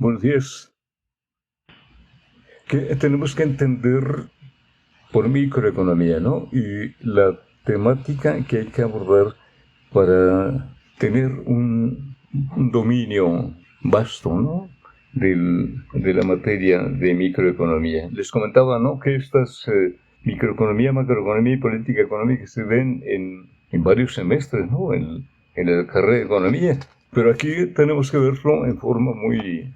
Buenos días. Que tenemos que entender por microeconomía, ¿no? Y la temática que hay que abordar para tener un dominio vasto, ¿no? De la materia de microeconomía. Les comentaba, ¿no? Que estas microeconomía, macroeconomía y política económica se ven en varios semestres, ¿no? En la carrera de economía. Pero aquí tenemos que verlo en forma muy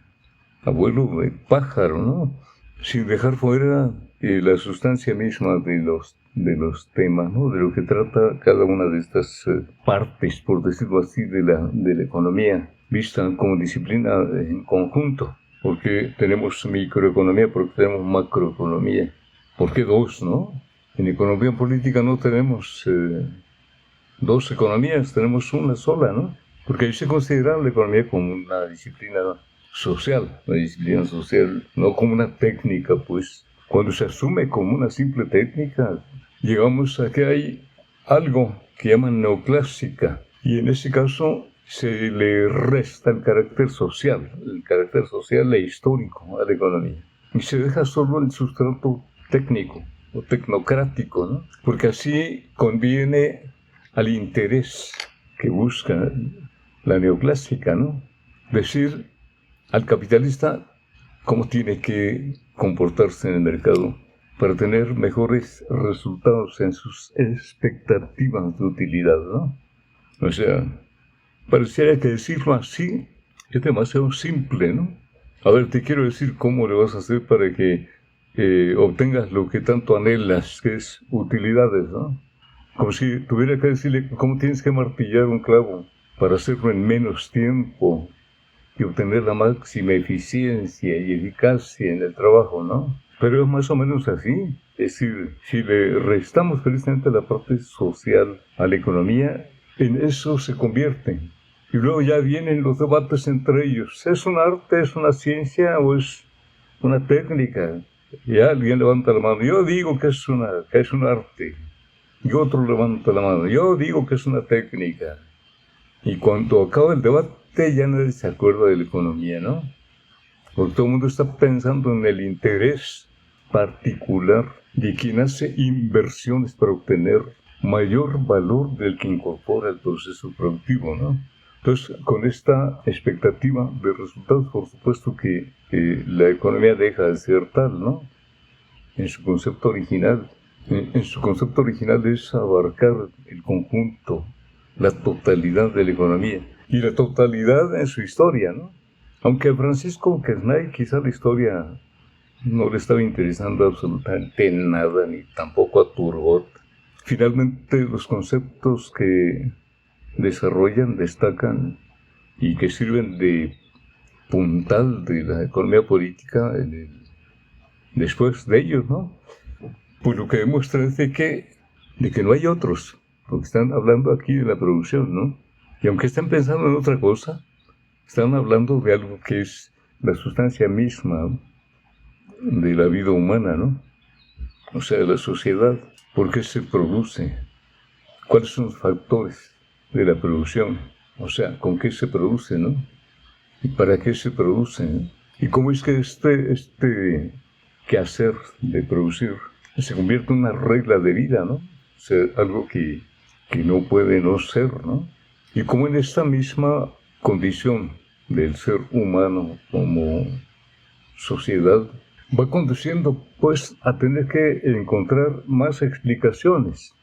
abuelo de pájaro, ¿no? Sin dejar fuera la sustancia misma de los temas, ¿no? De lo que trata cada una de estas partes, por decirlo así, de la economía, vista como disciplina en conjunto. Porque tenemos microeconomía, porque tenemos macroeconomía. ¿Por qué dos, no? En economía política no tenemos dos economías, tenemos una sola, ¿no? Porque ahí se considera la economía como una disciplina social, una disciplina social, no como una técnica, pues. Cuando se asume como una simple técnica, llegamos a que hay algo que llaman neoclásica, y en ese caso se le resta el carácter social e histórico a la economía, y se deja solo el sustrato técnico o tecnocrático, ¿no? Porque así conviene al interés que busca la neoclásica, ¿no? Decir al capitalista cómo tiene que comportarse en el mercado para tener mejores resultados en sus expectativas de utilidad, ¿no? O sea, pareciera que decirlo así es demasiado simple, ¿no? A ver, te quiero decir cómo le vas a hacer para que obtengas lo que tanto anhelas, que es utilidades, ¿no? Como si tuviera que decirle cómo tienes que martillar un clavo para hacerlo en menos tiempo y obtener la máxima eficiencia y eficacia en el trabajo, ¿no? Pero es más o menos así. Es decir, si le restamos precisamente la parte social a la economía, en eso se convierte. Y luego ya vienen los debates entre ellos. ¿Es un arte, es una ciencia o es una técnica? Y alguien levanta la mano. Yo digo que es un arte. Y otro levanta la mano. Yo digo que es una técnica. Y cuando acaba el debate ya nadie se acuerda de la economía, ¿no? Porque todo el mundo está pensando en el interés particular de quien hace inversiones para obtener mayor valor del que incorpora el proceso productivo, ¿no? Entonces, con esta expectativa de resultados, por supuesto que la economía deja de ser tal, ¿no? En su concepto original. En su concepto original es abarcar el conjunto, la totalidad de la economía y la totalidad en su historia, ¿no? Aunque a Francisco Kernay quizá la historia no le estaba interesando absolutamente nada, ni tampoco a Turgot. Finalmente los conceptos que desarrollan, destacan y que sirven de puntal de la economía política después de ellos, ¿no? Pues lo que demuestra es de que no hay otros, porque están hablando aquí de la producción, ¿no? Y aunque están pensando en otra cosa, están hablando de algo que es la sustancia misma de la vida humana, ¿no? O sea, de la sociedad. ¿Por qué se produce? ¿Cuáles son los factores de la producción? O sea, ¿con qué se produce, no? ¿Y para qué se produce, ¿no? ¿Y cómo es que este quehacer de producir se convierte en una regla de vida, ¿no? O sea, algo que no puede no ser, ¿no? Y como en esta misma condición del ser humano como sociedad va conduciendo, pues, a tener que encontrar más explicaciones.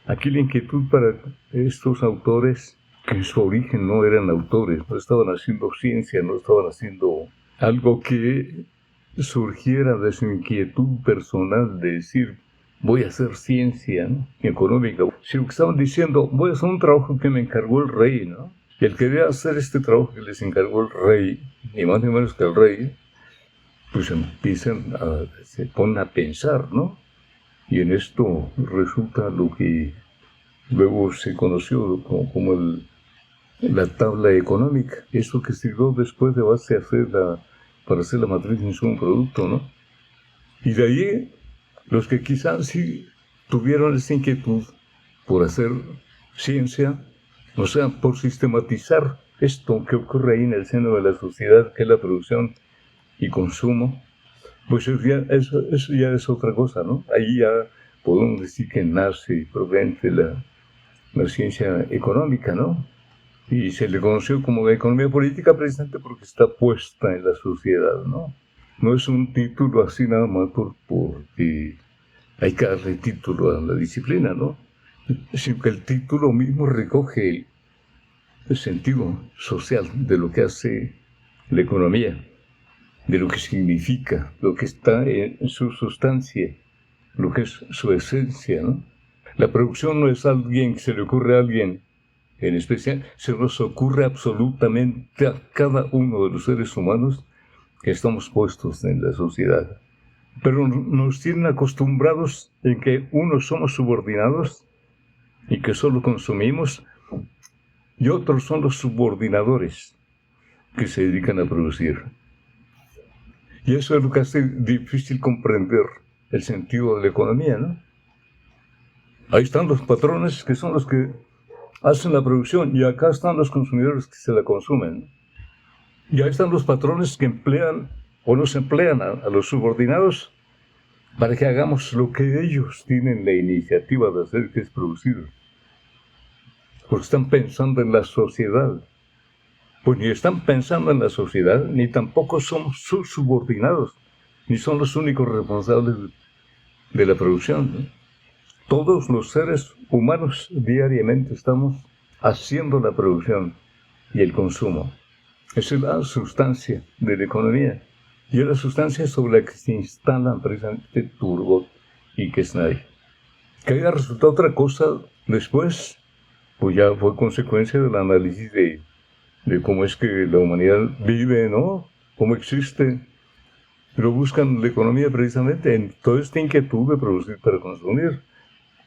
Aquí la inquietud para estos autores, que en su origen no eran autores, no estaban haciendo ciencia, no estaban haciendo algo que surgiera de su inquietud personal de decir, voy a hacer ciencia, ¿no?, económica, sino que estaban diciendo, voy a hacer un trabajo que me encargó el rey, ¿no? Y el que debe hacer este trabajo que les encargó el rey, ni más ni menos que el rey, pues se ponen a pensar, ¿no? Y en esto resulta lo que luego se conoció como la tabla económica, eso que sirvió después de base para hacer la matriz de insumo producto, ¿no? Y de ahí, los que quizás sí tuvieron esa inquietud por hacer ciencia, o sea, por sistematizar esto que ocurre ahí en el seno de la sociedad, que es la producción, y consumo, pues eso ya es otra cosa, ¿no? Ahí ya podemos decir que nace probablemente la ciencia económica, ¿no? Y se le conoció como economía política precisamente porque está puesta en la sociedad, ¿no? No es un título así nada más porque hay que darle título a la disciplina, ¿no? Sino que el título mismo recoge el sentido social de lo que hace la economía, de lo que significa, lo que está en su sustancia, lo que es su esencia, ¿no? La producción no es alguien que se le ocurre a alguien en especial, se nos ocurre absolutamente a cada uno de los seres humanos que estamos puestos en la sociedad. Pero nos tienen acostumbrados en que unos somos subordinados y que solo consumimos, y otros son los subordinadores que se dedican a producir. Y eso es lo que hace difícil comprender el sentido de la economía, ¿no? Ahí están los patrones que son los que hacen la producción y acá están los consumidores que se la consumen. Y ahí están los patrones que emplean o nos emplean a los subordinados para que hagamos lo que ellos tienen la iniciativa de hacer, que es producir. Porque están pensando en la sociedad. Pues ni están pensando en la sociedad, ni tampoco somos sus subordinados, ni son los únicos responsables de la producción, ¿no? Todos los seres humanos diariamente estamos haciendo la producción y el consumo. Esa es la sustancia de la economía. Y es la sustancia sobre la que se instalan precisamente Turgot y Quesnay. Que haya resultado otra cosa después, pues ya fue consecuencia del análisis de cómo es que la humanidad vive, ¿no? Cómo existe. Pero buscan la economía precisamente en toda esta inquietud de producir para consumir.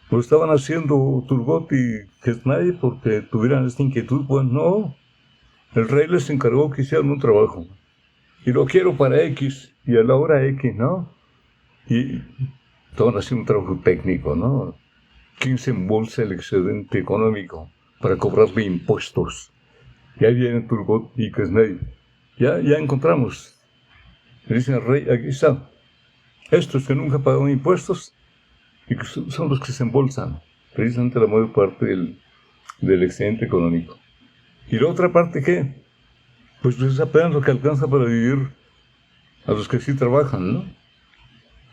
Lo estaban haciendo Turgot y Quesnay porque tuvieran esta inquietud. Pues no, el rey les encargó que hicieran un trabajo. Y lo quiero para X y a la hora X, ¿no? Y estaban haciendo un trabajo técnico, ¿no? ¿Quién se embolsa el excedente económico para cobrarle impuestos? Y ahí viene Turgot y Quesnay. Ya encontramos. Le dicen al rey, aquí está. Estos que nunca pagaron impuestos y que son los que se embolsan precisamente la mayor parte del excedente económico. ¿Y la otra parte qué? Pues es apenas lo que alcanza para vivir a los que sí trabajan, ¿no?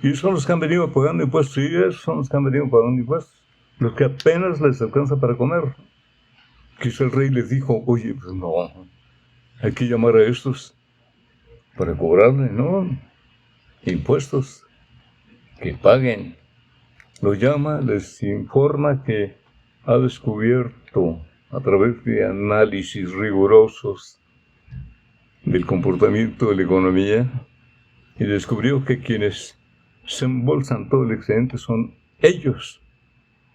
Y son los que han venido pagando impuestos, y esos son los que han venido pagando impuestos, los que apenas les alcanza para comer. Quizá el rey les dijo, oye, pues no, hay que llamar a estos para cobrarle, ¿no? Impuestos, que paguen. Los llama, les informa que ha descubierto a través de análisis rigurosos del comportamiento de la economía y descubrió que quienes se embolsan todo el excedente son ellos,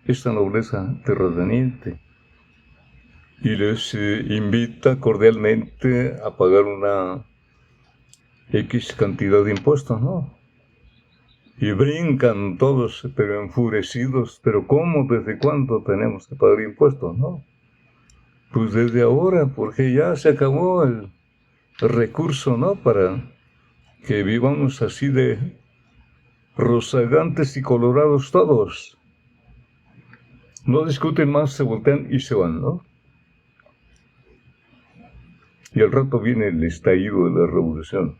esta nobleza terrateniente, y les invita cordialmente a pagar una X cantidad de impuestos, ¿no? Y brincan todos, pero enfurecidos, pero ¿cómo? ¿Desde cuándo tenemos que pagar impuestos, no? Pues desde ahora, porque ya se acabó el recurso, ¿no? Para que vivamos así de rozagantes y colorados todos. No discuten más, se voltean y se van, ¿no? Y al rato viene el estallido de la revolución.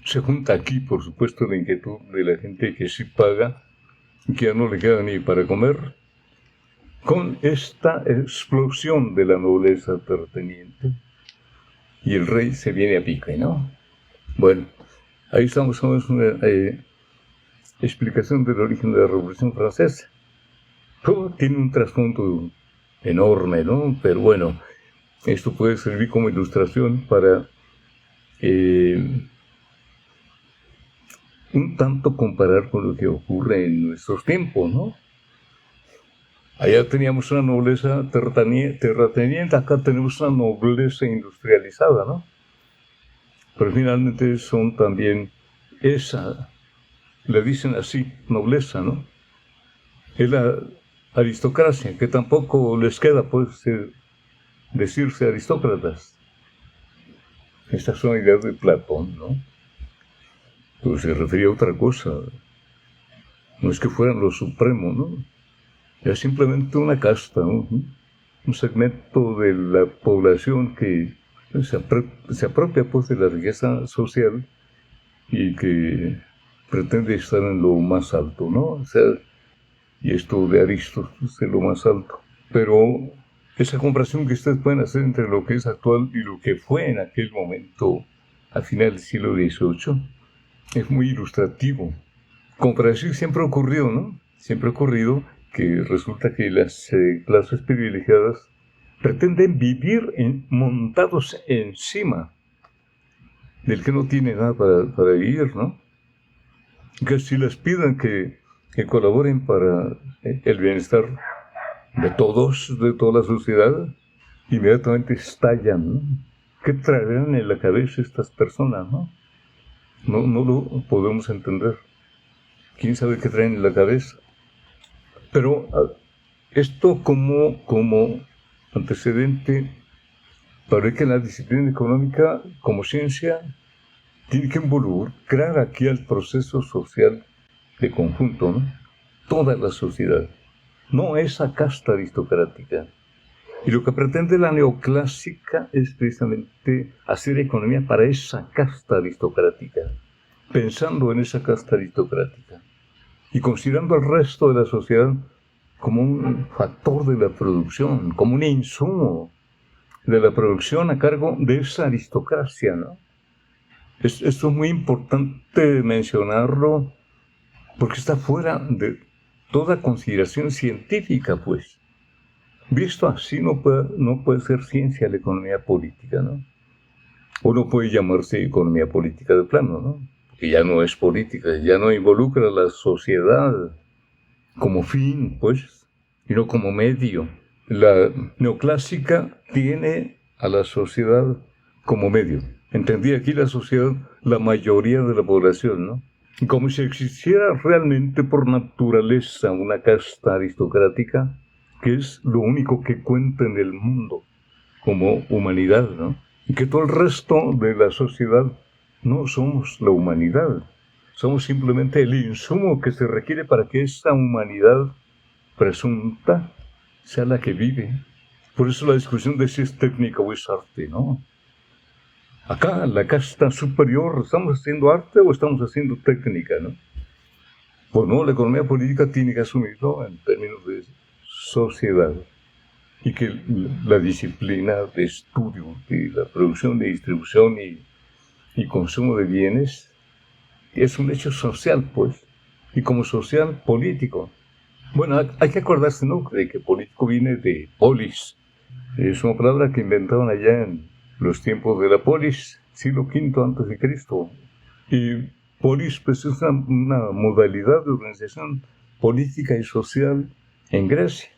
Se junta aquí, por supuesto, la inquietud de la gente que sí paga, que ya no le queda ni para comer, con esta explosión de la nobleza terrateniente. Y el rey se viene a pique, ¿no? Bueno, ahí estamos con una explicación del origen de la Revolución Francesa. Todo tiene un trasfondo enorme, ¿no? Pero bueno, esto puede servir como ilustración para un tanto comparar con lo que ocurre en nuestros tiempos, ¿no? Allá teníamos una nobleza terrateniente, acá tenemos una nobleza industrializada, ¿no? Pero finalmente son también esa, le dicen así, nobleza, ¿no? Es la aristocracia, que tampoco les queda, pues, decirse aristócratas. Estas son ideas de Platón, ¿no? Pero se refería a otra cosa. No es que fueran lo supremo, ¿no? Era simplemente una casta, ¿no? Un segmento de la población que se apropia pues de la riqueza social y que pretende estar en lo más alto, ¿no? O sea, y esto de Aristóteles es lo más alto. Pero esa comparación que ustedes pueden hacer entre lo que es actual y lo que fue en aquel momento, al final del siglo XVIII, es muy ilustrativo. Como para decir, siempre ocurrió, ¿no? Siempre ha ocurrido que resulta que las clases privilegiadas pretenden vivir montados encima del que no tiene nada para vivir, ¿no? Que si les piden que colaboren para el bienestar de todos, de toda la sociedad, inmediatamente estallan, ¿no? ¿Qué traerán en la cabeza estas personas, no? No lo podemos entender. ¿Quién sabe qué traen en la cabeza? Pero esto como antecedente para que la disciplina económica como ciencia tiene que involucrar aquí al proceso social de conjunto, ¿no? Toda la sociedad, no esa casta aristocrática. Y lo que pretende la neoclásica es precisamente hacer economía para esa casta aristocrática, pensando en esa casta aristocrática y considerando al resto de la sociedad como un factor de la producción, como un insumo de la producción a cargo de esa aristocracia, ¿no? Esto es muy importante mencionarlo porque está fuera de toda consideración científica, pues. Visto así, no puede ser ciencia la economía política, ¿no? O no puede llamarse economía política de plano, ¿no? Porque ya no es política, ya no involucra a la sociedad como fin, pues, sino como medio. La neoclásica tiene a la sociedad como medio. Entendí aquí la sociedad, la mayoría de la población, ¿no? Como si existiera realmente por naturaleza una casta aristocrática que es lo único que cuenta en el mundo como humanidad, ¿no? Y que todo el resto de la sociedad no somos la humanidad. Somos simplemente el insumo que se requiere para que esa humanidad presunta sea la que vive. Por eso la discusión de si es técnica o es arte, ¿no? Acá, la casta superior, ¿estamos haciendo arte o estamos haciendo técnica, no? Pues no, la economía política tiene que asumirlo en términos de sociedad y que la disciplina de estudio, de la producción, de distribución y consumo de bienes es un hecho social, pues, y como social, político. Bueno, hay que acordarse, ¿no?, de que político viene de polis. Es una palabra que inventaron allá en los tiempos de la polis, siglo V antes de Cristo. Y polis, pues, es una modalidad de organización política y social en Grecia.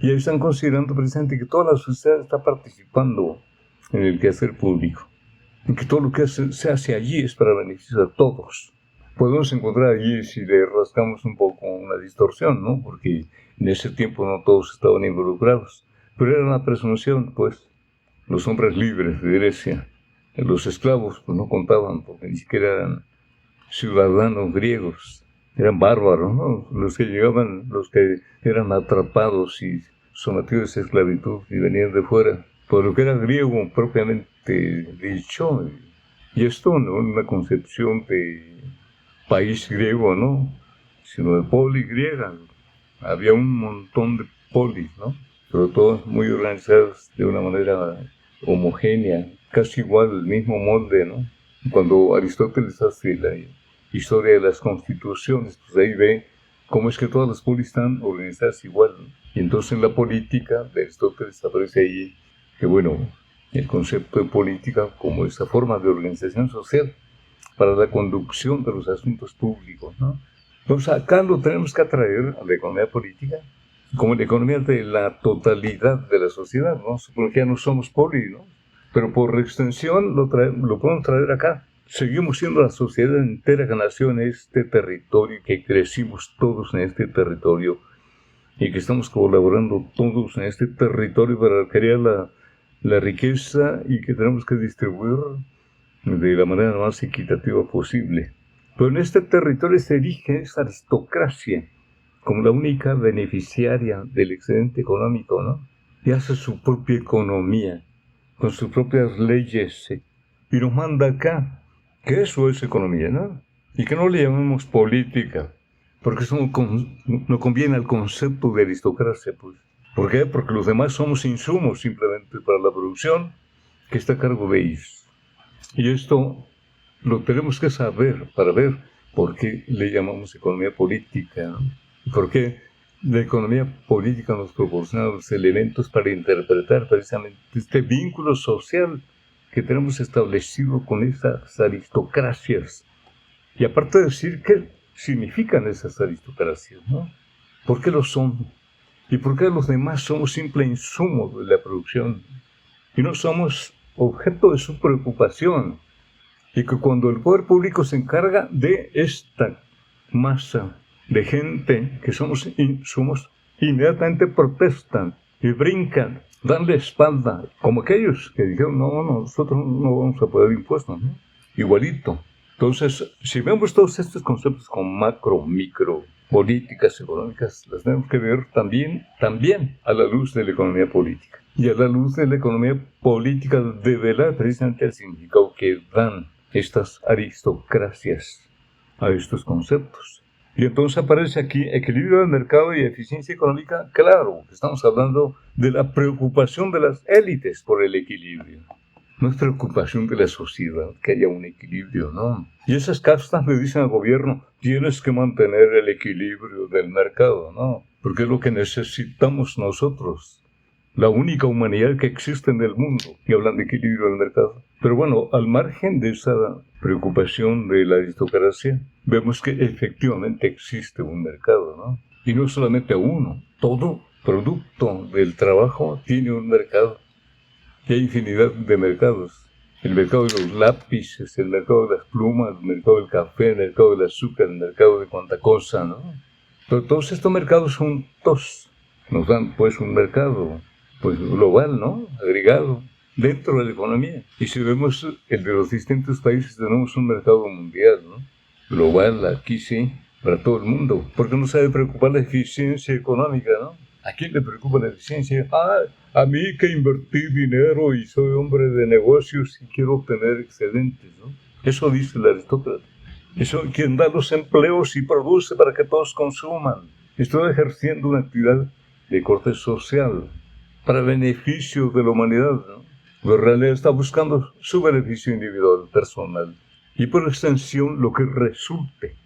Y ahí están considerando precisamente que toda la sociedad está participando en el quehacer público. Y que todo lo que se hace allí es para beneficio de todos. Podemos encontrar allí, si le rascamos un poco, una distorsión, ¿no? Porque en ese tiempo no todos estaban involucrados. Pero era una presunción, pues. Los hombres libres de Grecia, los esclavos, pues no contaban, porque ni siquiera eran ciudadanos griegos. Eran bárbaros, ¿no? Los que llegaban, los que eran atrapados y sometidos a esclavitud y venían de fuera. Por lo que era griego propiamente dicho. Y esto no es una concepción de país griego, ¿no?, sino de polis griega. Había un montón de polis, ¿no?, pero todas muy organizadas de una manera homogénea, casi igual, el mismo molde, ¿no? Cuando Aristóteles hace la historia de las constituciones, pues ahí ve cómo es que todas las polis están organizadas igual, ¿no? Y entonces en la política de Aristóteles aparece ahí que, bueno, el concepto de política como esa forma de organización social para la conducción de los asuntos públicos, ¿no? Entonces acá lo tenemos que atraer a la economía política como la economía de la totalidad de la sociedad, ¿no? Porque ya no somos polis, ¿no? Pero por extensión lo podemos traer acá. Seguimos siendo la sociedad entera que nació en este territorio, que crecimos todos en este territorio y que estamos colaborando todos en este territorio para crear la riqueza y que tenemos que distribuir de la manera más equitativa posible. Pero en este territorio se erige esa aristocracia como la única beneficiaria del excedente económico, ¿no? Y hace su propia economía, con sus propias leyes, y nos manda acá, que eso es economía, ¿no? Y que no le llamemos política, porque eso no conviene al concepto de aristocracia, pues. ¿Por qué? Porque los demás somos insumos simplemente para la producción que está a cargo de ellos. Y esto lo tenemos que saber para ver por qué le llamamos economía política, ¿no? Y por qué la economía política nos proporciona los elementos para interpretar precisamente este vínculo social que tenemos establecido con esas aristocracias. Y aparte de decir qué significan esas aristocracias, ¿no? ¿Por qué lo son? ¿Y por qué los demás somos simple insumo de la producción? Y no somos objeto de su preocupación. Y que cuando el poder público se encarga de esta masa de gente que somos insumos, inmediatamente protestan y brincan, dan la espalda, como aquellos que dijeron, no, nosotros no vamos a pagar impuestos, ¿no? Igualito. Entonces, si vemos todos estos conceptos con macro, micro, políticas económicas, las tenemos que ver también a la luz de la economía política. Y a la luz de la economía política develar precisamente el significado que dan estas aristocracias a estos conceptos. Y entonces aparece aquí equilibrio del mercado y eficiencia económica. Claro, estamos hablando de la preocupación de las élites por el equilibrio. No es preocupación de la sociedad que haya un equilibrio, ¿no? Y esas castas le dicen al gobierno, tienes que mantener el equilibrio del mercado, ¿no? Porque es lo que necesitamos nosotros, la única humanidad que existe en el mundo, y hablan de equilibrio del mercado. Pero bueno, al margen de esa preocupación de la aristocracia, vemos que efectivamente existe un mercado, ¿no? Y no solamente uno, todo producto del trabajo tiene un mercado. Y hay infinidad de mercados. El mercado de los lápices, el mercado de las plumas, el mercado del café, el mercado del azúcar, el mercado de cuanta cosa, ¿no? Pero todos estos mercados juntos nos dan pues un mercado pues global, ¿no? Agregado dentro de la economía. Y si vemos el de los distintos países, tenemos un mercado mundial, ¿no? Global, aquí sí, para todo el mundo. Porque no sabe preocupar la eficiencia económica, ¿no? ¿A quién le preocupa la eficiencia? A mí que invertí dinero y soy hombre de negocios y quiero obtener excedentes, ¿no? Eso dice el aristócrata. Eso quien da los empleos y produce para que todos consuman. Estoy ejerciendo una actividad de corte social para beneficio de la humanidad, ¿no? Pero en realidad está buscando su beneficio individual, personal. Y por extensión lo que resulte.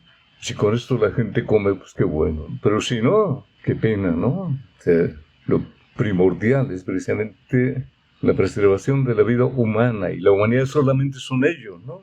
Si con esto la gente come, pues qué bueno. Pero si no, qué pena, ¿no? O sea, lo primordial es precisamente la preservación de la vida humana. Y la humanidad solamente son ellos, ¿no?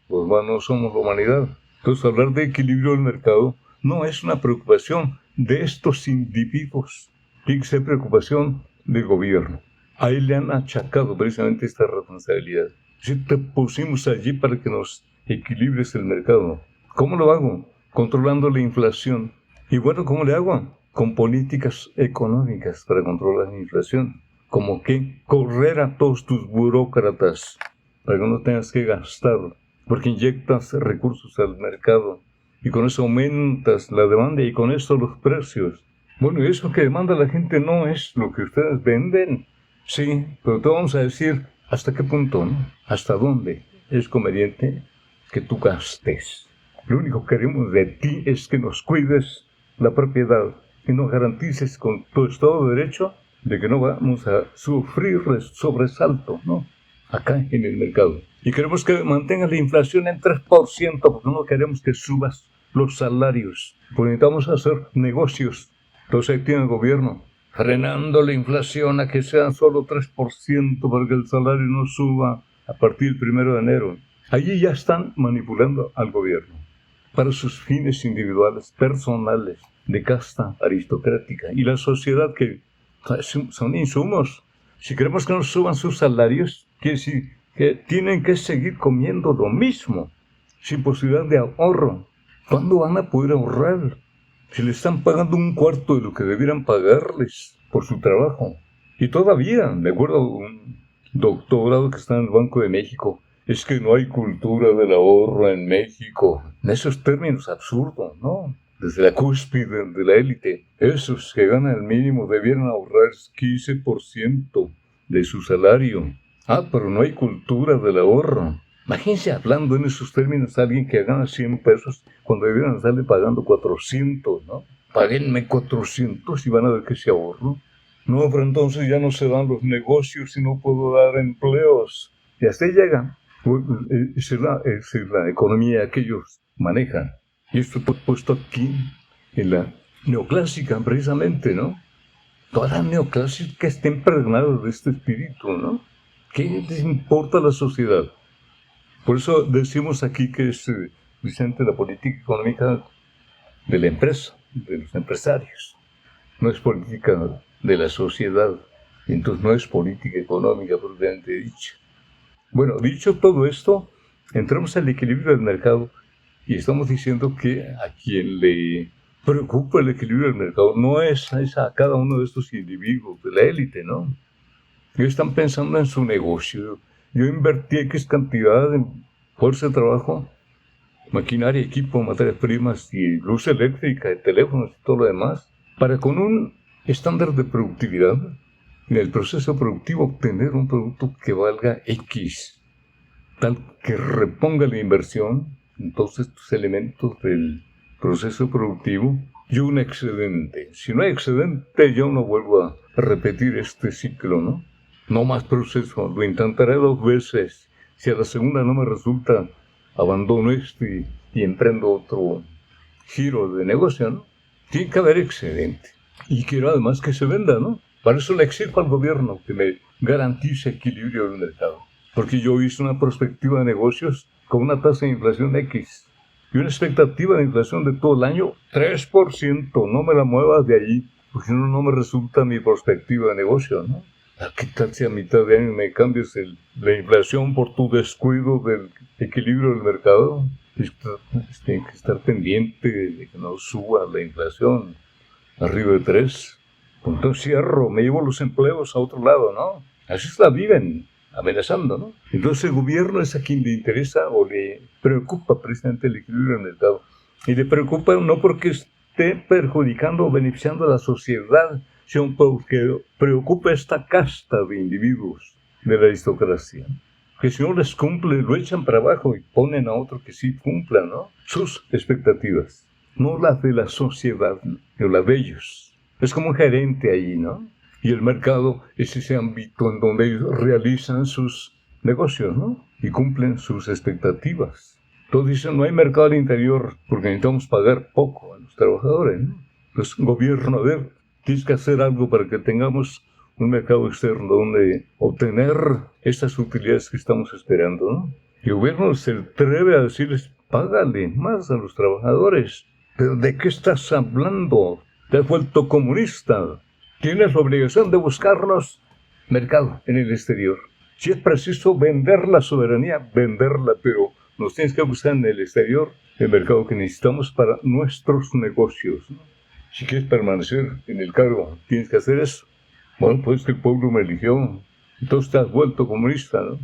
Los humanos somos la humanidad. Entonces hablar de equilibrio del mercado no es una preocupación de estos individuos. Tiene que ser preocupación del gobierno. A él le han achacado precisamente esta responsabilidad. Si te pusimos allí para que nos equilibres el mercado. ¿Cómo lo hago? Controlando la inflación. Y bueno, ¿cómo le hago? Con políticas económicas para controlar la inflación. Como que correr a todos tus burócratas para que no tengas que gastar, porque inyectas recursos al mercado y con eso aumentas la demanda y con eso los precios. Bueno, eso que demanda la gente no es lo que ustedes venden. Sí, pero te vamos a decir hasta qué punto, ¿no? Hasta dónde es conveniente que tú gastes. Lo único que queremos de ti es que nos cuides la propiedad y nos garantices con tu Estado de Derecho de que no vamos a sufrir sobresalto, ¿no? Acá en el mercado. Y queremos que mantenga la inflación en 3%, porque no queremos que subas los salarios. Porque necesitamos hacer negocios. Entonces ahí tiene el gobierno frenando la inflación a que sean solo 3% para que el salario no suba a partir del 1 de enero. Allí ya están manipulando al gobierno para sus fines individuales, personales, de casta aristocrática. Y la sociedad que son insumos. Si queremos que nos suban sus salarios, quiere decir que tienen que seguir comiendo lo mismo, sin posibilidad de ahorro. ¿Cuándo van a poder ahorrar? Si le están pagando un cuarto de lo que debieran pagarles por su trabajo. Y todavía, me acuerdo un doctorado que está en el Banco de México, es que no hay cultura del ahorro en México. En esos términos absurdos, ¿no? Desde la cúspide de la élite, esos que ganan el mínimo debieran ahorrar 15% de su salario. Ah, pero no hay cultura del ahorro. Imagínense hablando en esos términos a alguien que gana 100 pesos cuando debieran estarle pagando 400, ¿no? Páguenme 400 y van a ver que se ahorro. No, pero entonces ya no se dan los negocios y no puedo dar empleos. Y hasta ahí llega. Esa es la economía que ellos manejan. Y esto fue puesto aquí en la neoclásica, precisamente, ¿no? Toda la neoclásica está impregnada de este espíritu, ¿no? ¿Qué les importa a la sociedad? Por eso decimos aquí que es, Vicente, la política económica de la empresa, de los empresarios. No es política de la sociedad. Entonces no es política económica propiamente dicha. Bueno, dicho todo esto, entramos al equilibrio del mercado y estamos diciendo que a quien le preocupa el equilibrio del mercado no es a cada uno de estos individuos de la élite, ¿no? Ellos están pensando en su negocio. Yo invertí X cantidad en fuerza de trabajo, maquinaria, equipo, materias primas y luz eléctrica, teléfonos y todo lo demás, para con un estándar de productividad en el proceso productivo obtener un producto que valga X, tal que reponga la inversión en todos estos elementos del proceso productivo y un excedente. Si no hay excedente, yo no vuelvo a repetir este ciclo, ¿no? No más proceso, lo intentaré 2 veces. Si a la segunda no me resulta, abandono este y emprendo otro giro de negocio, ¿no? Tiene que haber excedente. Y quiero además que se venda, ¿no? Para eso le exijo al gobierno que me garantice equilibrio del mercado. Porque yo hice una perspectiva de negocios con una tasa de inflación X y una expectativa de inflación de todo el año 3%. No me la muevas de allí, porque si no, no me resulta mi perspectiva de negocio, ¿no? ¿Qué tal si a mitad de año me cambias la inflación por tu descuido del equilibrio del mercado? Tiene que estar pendiente de que no suba la inflación arriba de 3. Entonces cierro, me llevo los empleos a otro lado, ¿no? Así la viven, amenazando, ¿no? Entonces el gobierno es a quien le interesa o le preocupa precisamente el equilibrio del mercado. Y le preocupa no porque esté perjudicando o beneficiando a la sociedad, sino porque preocupa a esta casta de individuos de la aristocracia. Que si no les cumple, lo echan para abajo y ponen a otro que sí cumpla, ¿no? Sus expectativas. No las de la sociedad, sino las de ellos. Es como un gerente ahí, ¿no? Y el mercado es ese ámbito en donde ellos realizan sus negocios, ¿no? Y cumplen sus expectativas. Todos dicen, no hay mercado al interior porque necesitamos pagar poco a los trabajadores, ¿no? Entonces, gobierno, a ver, tienes que hacer algo para que tengamos un mercado externo donde obtener estas utilidades que estamos esperando, ¿no? Y el gobierno se atreve a decirles, págale más a los trabajadores. ¿Pero de qué estás hablando? Te has vuelto comunista. Tienes la obligación de buscarnos mercado en el exterior. Si es preciso vender la soberanía, venderla, pero nos tienes que buscar en el exterior el mercado que necesitamos para nuestros negocios, ¿no? Si quieres permanecer en el cargo, tienes que hacer eso. Bueno, pues que el pueblo me eligió. Entonces te has vuelto comunista, ¿no?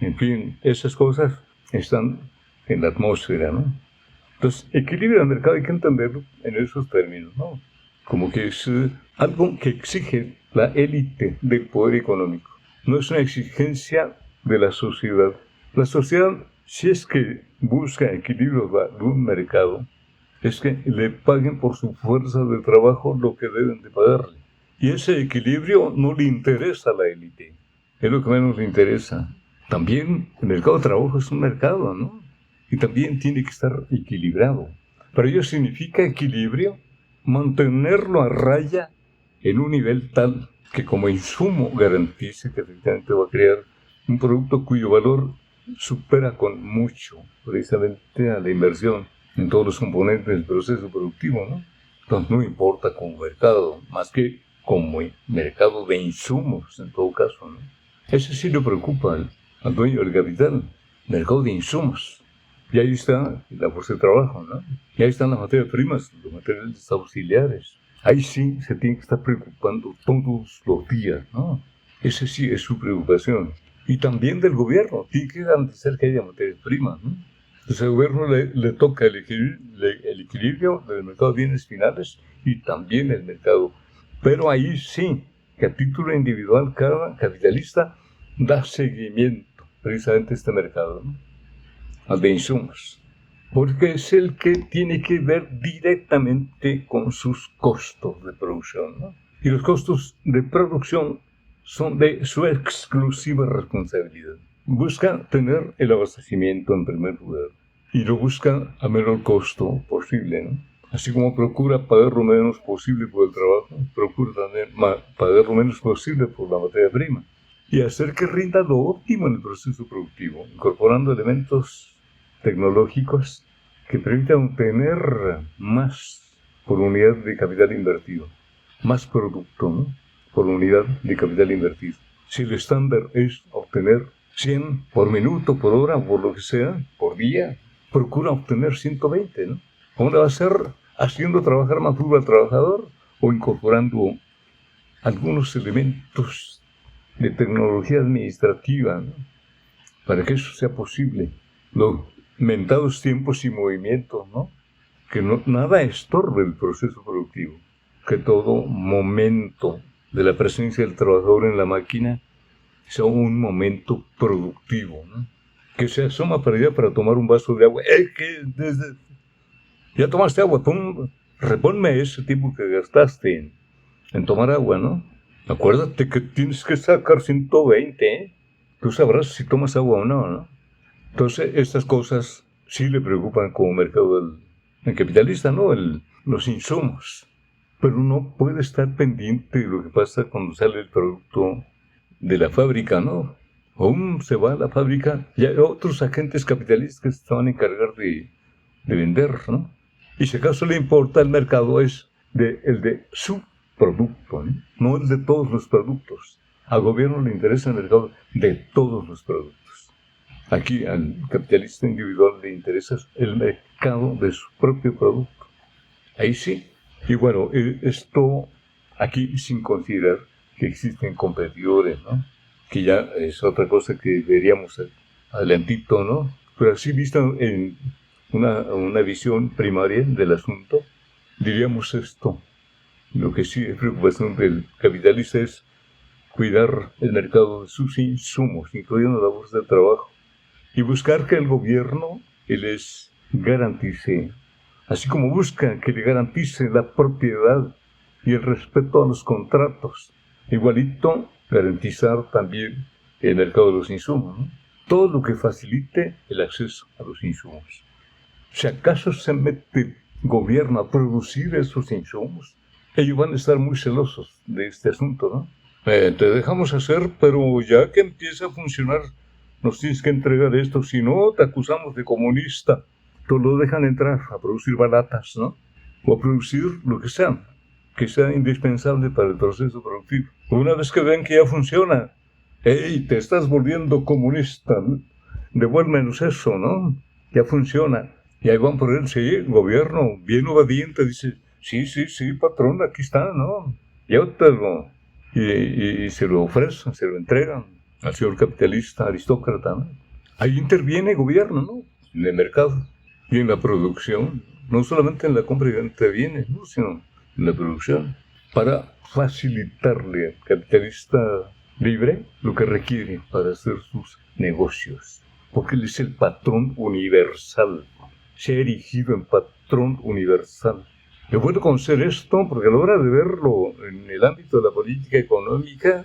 En fin, esas cosas están en la atmósfera, ¿no? Entonces, equilibrio del mercado hay que entenderlo en esos términos, ¿no? Como que es algo que exige la élite del poder económico. No es una exigencia de la sociedad. La sociedad, si es que busca equilibrio de un mercado, es que le paguen por su fuerza de trabajo lo que deben de pagarle. Y ese equilibrio no le interesa a la élite. Es lo que menos le interesa. También el mercado de trabajo es un mercado, ¿no? Y también tiene que estar equilibrado. Para ello significa equilibrio mantenerlo a raya en un nivel tal que como insumo garantice que efectivamente va a crear un producto cuyo valor supera con mucho precisamente a la inversión en todos los componentes del proceso productivo, ¿no? Entonces no importa como mercado, más que como mercado de insumos en todo caso, ¿no? Ese sí le preocupa al dueño del capital, mercado de insumos. Y ahí está la fuerza de trabajo, ¿no? Y ahí están las materias primas, los materiales auxiliares. Ahí sí se tiene que estar preocupando todos los días, ¿no? Ese sí es su preocupación. y también del gobierno. Tiene que garantizar que haya materias primas, ¿no? Entonces al gobierno le toca el equilibrio del mercado de bienes finales y también el mercado. Pero ahí sí, que a título individual cada capitalista da seguimiento precisamente a este mercado, ¿no? Al de insumos. Porque es el que tiene que ver directamente con sus costos de producción, ¿no? Y los costos de producción son de su exclusiva responsabilidad. Busca tener el abastecimiento en primer lugar y lo busca a menor costo posible, ¿no? Así como procura pagar lo menos posible por el trabajo, procura también pagar lo menos posible por la materia prima y hacer que rinda lo óptimo en el proceso productivo, incorporando elementos tecnológicos que permitan obtener más por unidad de capital invertido, más producto, ¿no? Por unidad de capital invertido. Si el estándar es obtener 100 por minuto, por hora, por lo que sea, por día, procura obtener 120, ¿no? ¿Cómo lo va a hacer? Haciendo trabajar más duro al trabajador o incorporando algunos elementos de tecnología administrativa, ¿no? Para que eso sea posible. Los mentados tiempos y movimientos, ¿no? Que nada estorbe el proceso productivo, que todo momento de la presencia del trabajador en la máquina sea un momento productivo, ¿no? Que se asoma para allá para tomar un vaso de agua. Ya tomaste agua, reponme ese tiempo que gastaste en tomar agua, ¿no? Acuérdate que tienes que sacar 120, ¿eh? Tú sabrás si tomas agua o no, ¿no? Entonces, estas cosas sí le preocupan como mercado del capitalista, ¿no? Los insumos. Pero no puede estar pendiente de lo que pasa cuando sale el producto de la fábrica, ¿no? Aún se va a la fábrica y hay otros agentes capitalistas que se van a encargar de vender, ¿no? Y si acaso le importa el mercado es el de su producto, ¿no? No el de todos los productos. Al gobierno le interesa el mercado de todos los productos. Aquí al capitalista individual le interesa el mercado de su propio producto. Ahí sí. Y bueno, esto aquí sin considerar que existen competidores, ¿no? Que ya es otra cosa que veríamos adelantito, ¿no? Pero así visto en una visión primaria del asunto, diríamos esto. Lo que sí es preocupación del capitalista es cuidar el mercado de sus insumos, incluyendo la fuerza de trabajo, y buscar que el gobierno les garantice, así como busca que le garantice la propiedad y el respeto a los contratos, igualito garantizar también el mercado de los insumos, ¿no? Todo lo que facilite el acceso a los insumos. Si acaso se mete el gobierno a producir esos insumos, ellos van a estar muy celosos de este asunto, ¿no? Te dejamos hacer, pero ya que empieza a funcionar, nos tienes que entregar esto, si no, te acusamos de comunista. Te lo dejan entrar a producir baratas, ¿no? O a producir lo que sea indispensable para el proceso productivo. Una vez que ven que ya funciona, ¡hey, te estás volviendo comunista! Devuélvenos eso, ¿no? Ya funciona. Y ahí van por él, sí, el gobierno, bien obediente, dice, sí, patrón, aquí está, ¿no? Llévatelo. Y se lo ofrecen, se lo entregan al señor capitalista aristócrata, ¿no? Ahí interviene el gobierno, ¿no? En el mercado y en la producción, no solamente en la compra y venta de bienes, ¿no? Sino en la producción, para facilitarle al capitalista libre lo que requiere para hacer sus negocios. Porque él es el patrón universal, se ha erigido en patrón universal. Es bueno conocer esto porque a la hora de verlo en el ámbito de la política económica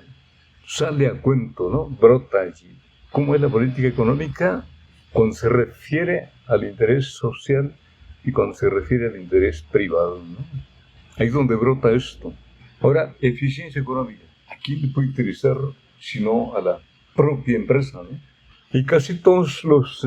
sale a cuento, ¿no? Brota allí. ¿Cómo es la política económica? Cuando se refiere al interés social y cuando se refiere al interés privado, ¿no? Ahí es donde brota esto. Ahora, eficiencia económica. ¿A quién le puede interesar sino a la propia empresa, ¿no? Y casi todos los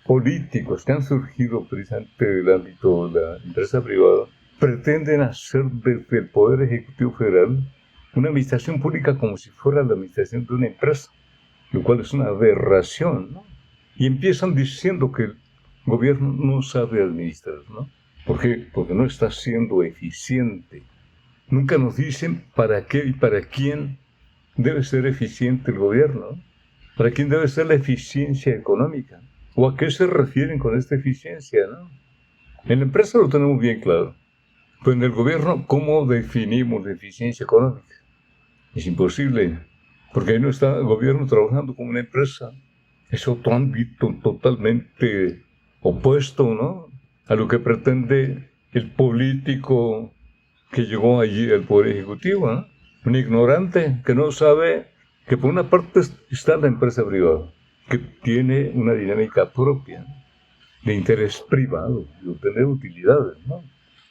políticos que han surgido precisamente del ámbito de la empresa privada pretenden hacer desde el Poder Ejecutivo Federal una administración pública como si fuera la administración de una empresa, lo cual es una aberración, ¿no? Y empiezan diciendo que el gobierno no sabe administrar, ¿no? ¿Por qué? Porque no está siendo eficiente. Nunca nos dicen para qué y para quién debe ser eficiente el gobierno, ¿no? ¿Para quién debe ser la eficiencia económica? ¿O a qué se refieren con esta eficiencia, no? En la empresa lo tenemos bien claro. Pero en el gobierno, ¿cómo definimos la eficiencia económica? Es imposible, porque ahí no está el gobierno trabajando como una empresa. Es otro ámbito totalmente opuesto, ¿no?, a lo que pretende el político que llegó allí al Poder Ejecutivo, ¿no? Un ignorante que no sabe que por una parte está la empresa privada, que tiene una dinámica propia de interés privado, de obtener utilidades, ¿no?,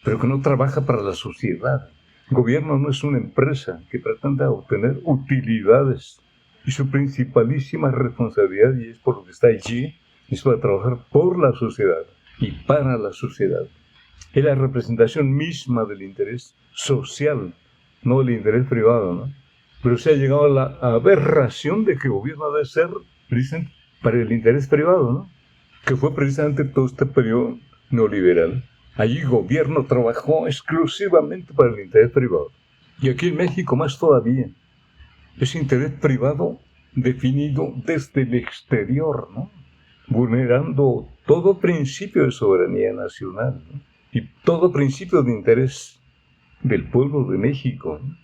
pero que no trabaja para la sociedad. El gobierno no es una empresa que pretenda obtener utilidades, y su principalísima responsabilidad, y es por lo que está allí, es para trabajar por la sociedad y para la sociedad. Es la representación misma del interés social, no del interés privado, ¿no? Pero se ha llegado a la aberración de que el gobierno debe ser, dicen, para el interés privado, ¿no?, que fue precisamente todo este periodo neoliberal. Allí el gobierno trabajó exclusivamente para el interés privado. Y aquí en México más todavía. Es interés privado definido desde el exterior, ¿no?, vulnerando todo principio de soberanía nacional, ¿no?, y todo principio de interés del pueblo de México, ¿no?,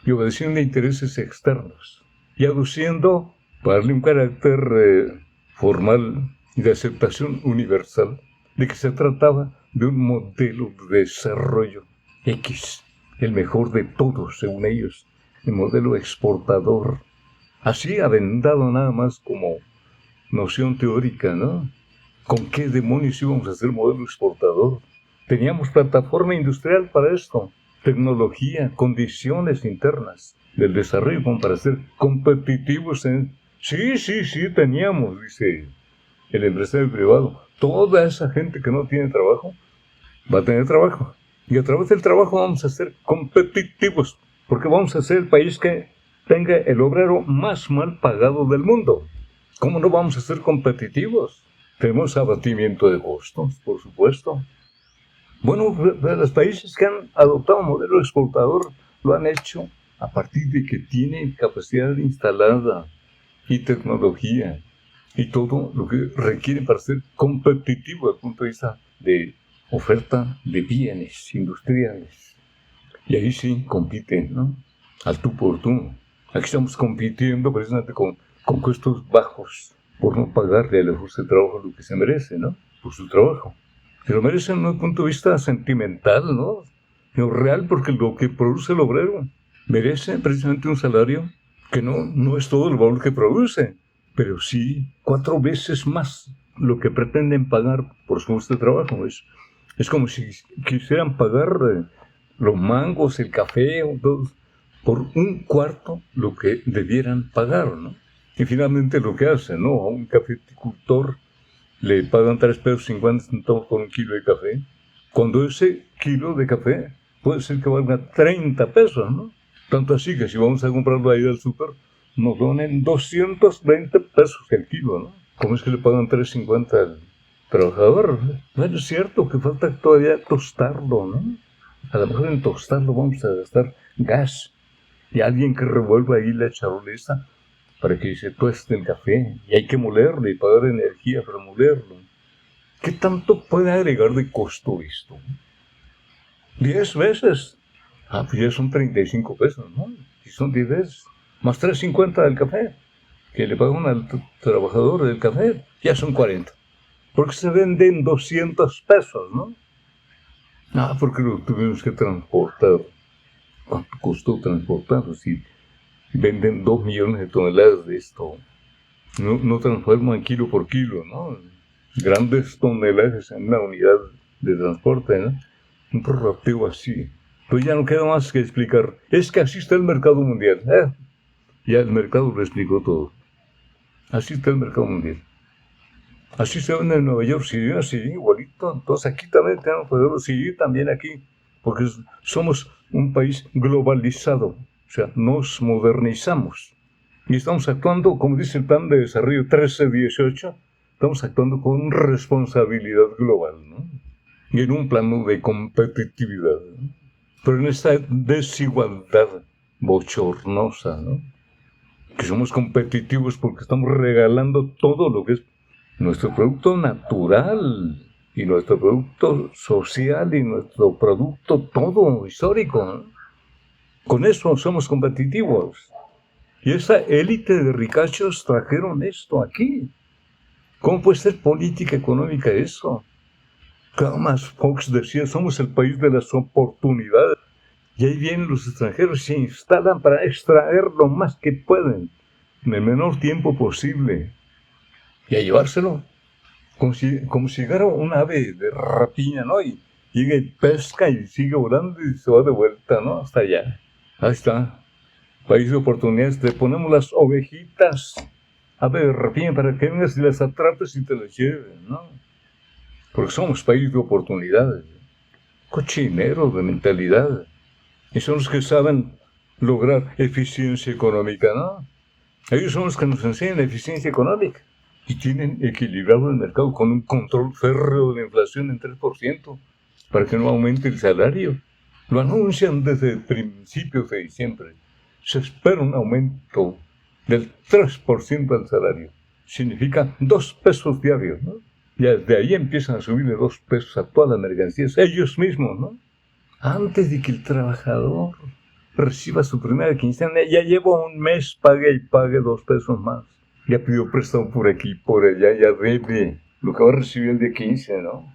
y obedeciendo a intereses externos, y aduciendo, para darle un carácter formal y de aceptación universal, de que se trataba de un modelo de desarrollo X, el mejor de todos, según ellos, el modelo exportador, así aventado nada más como noción teórica, ¿no? ¿Con qué demonios íbamos a hacer modelo exportador? Teníamos plataforma industrial para esto, tecnología, condiciones internas del desarrollo como para ser competitivos en... Sí, teníamos, dice el empresario privado. Toda esa gente que no tiene trabajo va a tener trabajo. Y a través del trabajo vamos a ser competitivos, porque vamos a ser el país que tenga el obrero más mal pagado del mundo. ¿Cómo no vamos a ser competitivos? Tenemos abatimiento de costos, por supuesto. Bueno, los países que han adoptado un modelo exportador lo han hecho a partir de que tienen capacidad instalada y tecnología y todo lo que requiere para ser competitivo desde el punto de vista de oferta de bienes industriales. Y ahí sí compiten, ¿no?, al tú por tú. Aquí estamos compitiendo precisamente con costos bajos por no pagarle a la fuerza de trabajo lo que se merece, ¿no?, por su trabajo. Se lo merecen no desde el punto de vista sentimental, ¿no?, sino real, porque lo que produce el obrero merece precisamente un salario que no es todo el valor que produce, pero sí 4 veces más lo que pretenden pagar por su puesto de trabajo. Es como si quisieran pagar los mangos, el café, por 1/4 lo que debieran pagar, ¿no? Y finalmente lo que hacen, ¿no?, a un cafeticultor le pagan 3,50 pesos por 1 kilo de café, cuando ese kilo de café puede ser que valga 30 pesos, ¿no? Tanto así que si vamos a comprarlo ahí del súper, nos donen 220 pesos el kilo, ¿no? ¿Cómo es que le pagan 3,50 al trabajador? Bueno, es cierto que falta todavía tostarlo, ¿no? A lo mejor en tostarlo vamos a gastar gas y alguien que revuelva ahí la charolesa para que se tueste el café, y hay que molerlo y pagar energía para molerlo. ¿Qué tanto puede agregar de costo esto? 10 veces. Pues ya son 35 pesos, ¿no? Si son 10 veces. Más 3,50 del café, que le pagan al trabajador del café, ya son 40. Porque se venden 200 pesos, ¿no? Porque lo tuvimos que transportar. ¿Cuánto costó transportarlo? Si venden 2 millones de toneladas de esto, no transforman kilo por kilo, ¿no? Grandes toneladas en una unidad de transporte, ¿no? Un prorrateo así. Pues ya no queda más que explicar. Es que así está el mercado mundial. Ya el mercado lo explicó todo. Así está el mercado mundial. Así se vende en Nueva York, sí, igualito. Entonces aquí también tenemos poder, sí, también aquí. Porque somos un país globalizado. O sea, nos modernizamos. Y estamos actuando, como dice el Plan de Desarrollo 1318, estamos actuando con responsabilidad global, ¿no? Y en un plano de competitividad, ¿no? Pero en esta desigualdad bochornosa, ¿no? que somos competitivos porque estamos regalando todo lo que es nuestro producto natural y nuestro producto social y nuestro producto todo histórico, ¿no? Con eso somos competitivos. Y esa élite de ricachos trajeron esto aquí. ¿Cómo puede ser política económica eso? Thomas Fox decía, somos el país de las oportunidades. Y ahí vienen los extranjeros y se instalan para extraer lo más que pueden, en el menor tiempo posible, y a llevárselo. Como si llegara un ave de rapiña, ¿no? Y llega y pesca y sigue volando y se va de vuelta, ¿no? Hasta allá. Ahí está. País de oportunidades. Le ponemos las ovejitas, ave de rapiña, para que vengas y las atrapes y te las lleves, ¿no? Porque somos país de oportunidades. Cochineros de mentalidad. Y son los que saben lograr eficiencia económica, ¿no? Ellos son los que nos enseñan eficiencia económica. Y tienen equilibrado el mercado con un control férreo de la inflación en 3% para que no aumente el salario. Lo anuncian desde principios de diciembre. Se espera un aumento del 3% del salario. Significa 2 pesos diarios, ¿no? Y desde ahí empiezan a subirle 2 pesos a todas las mercancías, ellos mismos, ¿no? Antes de que el trabajador reciba su primera quincena, ya lleva un mes, pague y pague 2 pesos más. Ya pidió préstamo por aquí, por allá, ya debe lo que va a recibir el día 15, ¿no?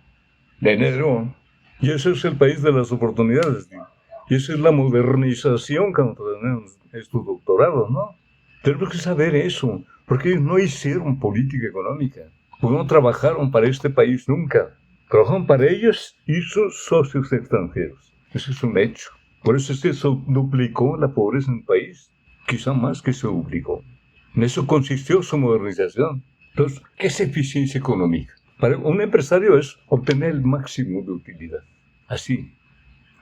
De enero. Y ese es el país de las oportunidades, ¿no? Y esa es la modernización que tenemos estos doctorados, ¿no? Tenemos que saber eso, porque ellos no hicieron política económica, porque no trabajaron para este país nunca. Trabajaron para ellos y sus socios extranjeros. Ese es un hecho. Por eso es que se duplicó la pobreza en el país, quizá más que se duplicó. En eso consistió su modernización. Entonces, ¿qué es eficiencia económica? Para un empresario es obtener el máximo de utilidad. Así,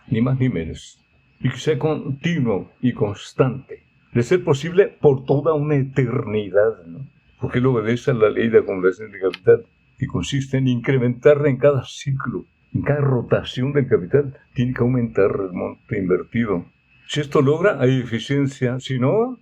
ni más ni menos. Y que sea continuo y constante. De ser posible por toda una eternidad, ¿no? Porque él obedece a la ley de acumulación de capital, que consiste en incrementar en cada ciclo, en cada rotación del capital, tiene que aumentar el monto invertido. Si esto logra, hay eficiencia. Si no,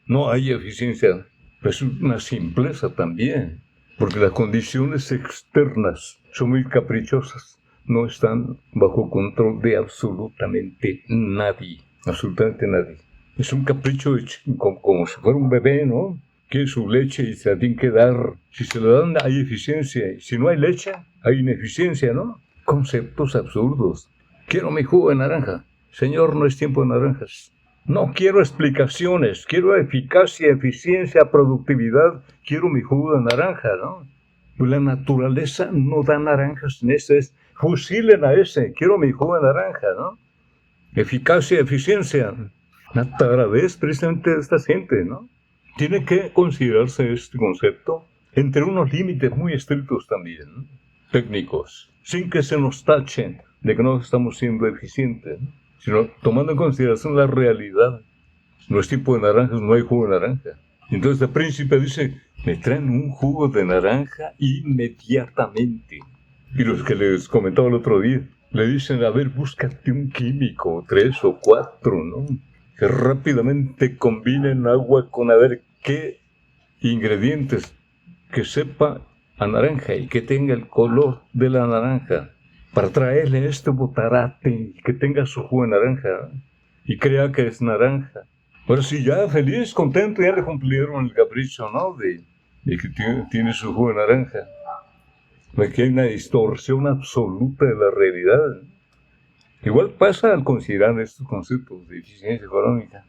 no hay eficiencia. Es una simpleza también, porque las condiciones externas son muy caprichosas. No están bajo control de absolutamente nadie. Absolutamente nadie. Es un capricho como si fuera un bebé, ¿no? Quiere su leche y se la tiene que dar. Si se la dan, hay eficiencia. Y si no hay leche, hay ineficiencia, ¿no? Conceptos absurdos. Quiero mi jugo de naranja. Señor, no es tiempo de naranjas. No quiero explicaciones. Quiero eficacia, eficiencia, productividad. Quiero mi jugo de naranja, ¿no? Pues la naturaleza no da naranjas en ese. Fusilen a ese. Quiero mi jugo de naranja, ¿no? Eficacia, eficiencia. La taradez precisamente de esta gente, ¿no? Tiene que considerarse este concepto entre unos límites muy estrictos también, ¿no? Técnicos, sin que se nos tachen de que no estamos siendo eficientes, ¿no? Sino tomando en consideración la realidad. No es tiempo de naranjas, no hay jugo de naranja. Entonces el príncipe dice, me traen un jugo de naranja inmediatamente. Y los que les comentaba el otro día, le dicen, a ver, búscate un químico, 3 o 4, ¿no? Que rápidamente combinen agua con a ver qué ingredientes que sepa a naranja y que tenga el color de la naranja para traerle este botarate y que tenga su jugo de naranja y crea que es naranja. Pero si ya feliz, contento, ya le cumplieron el capricho, ¿no? De que tiene su jugo de naranja. Aquí hay una distorsión absoluta de la realidad. Igual pasa al considerar estos conceptos de eficiencia económica.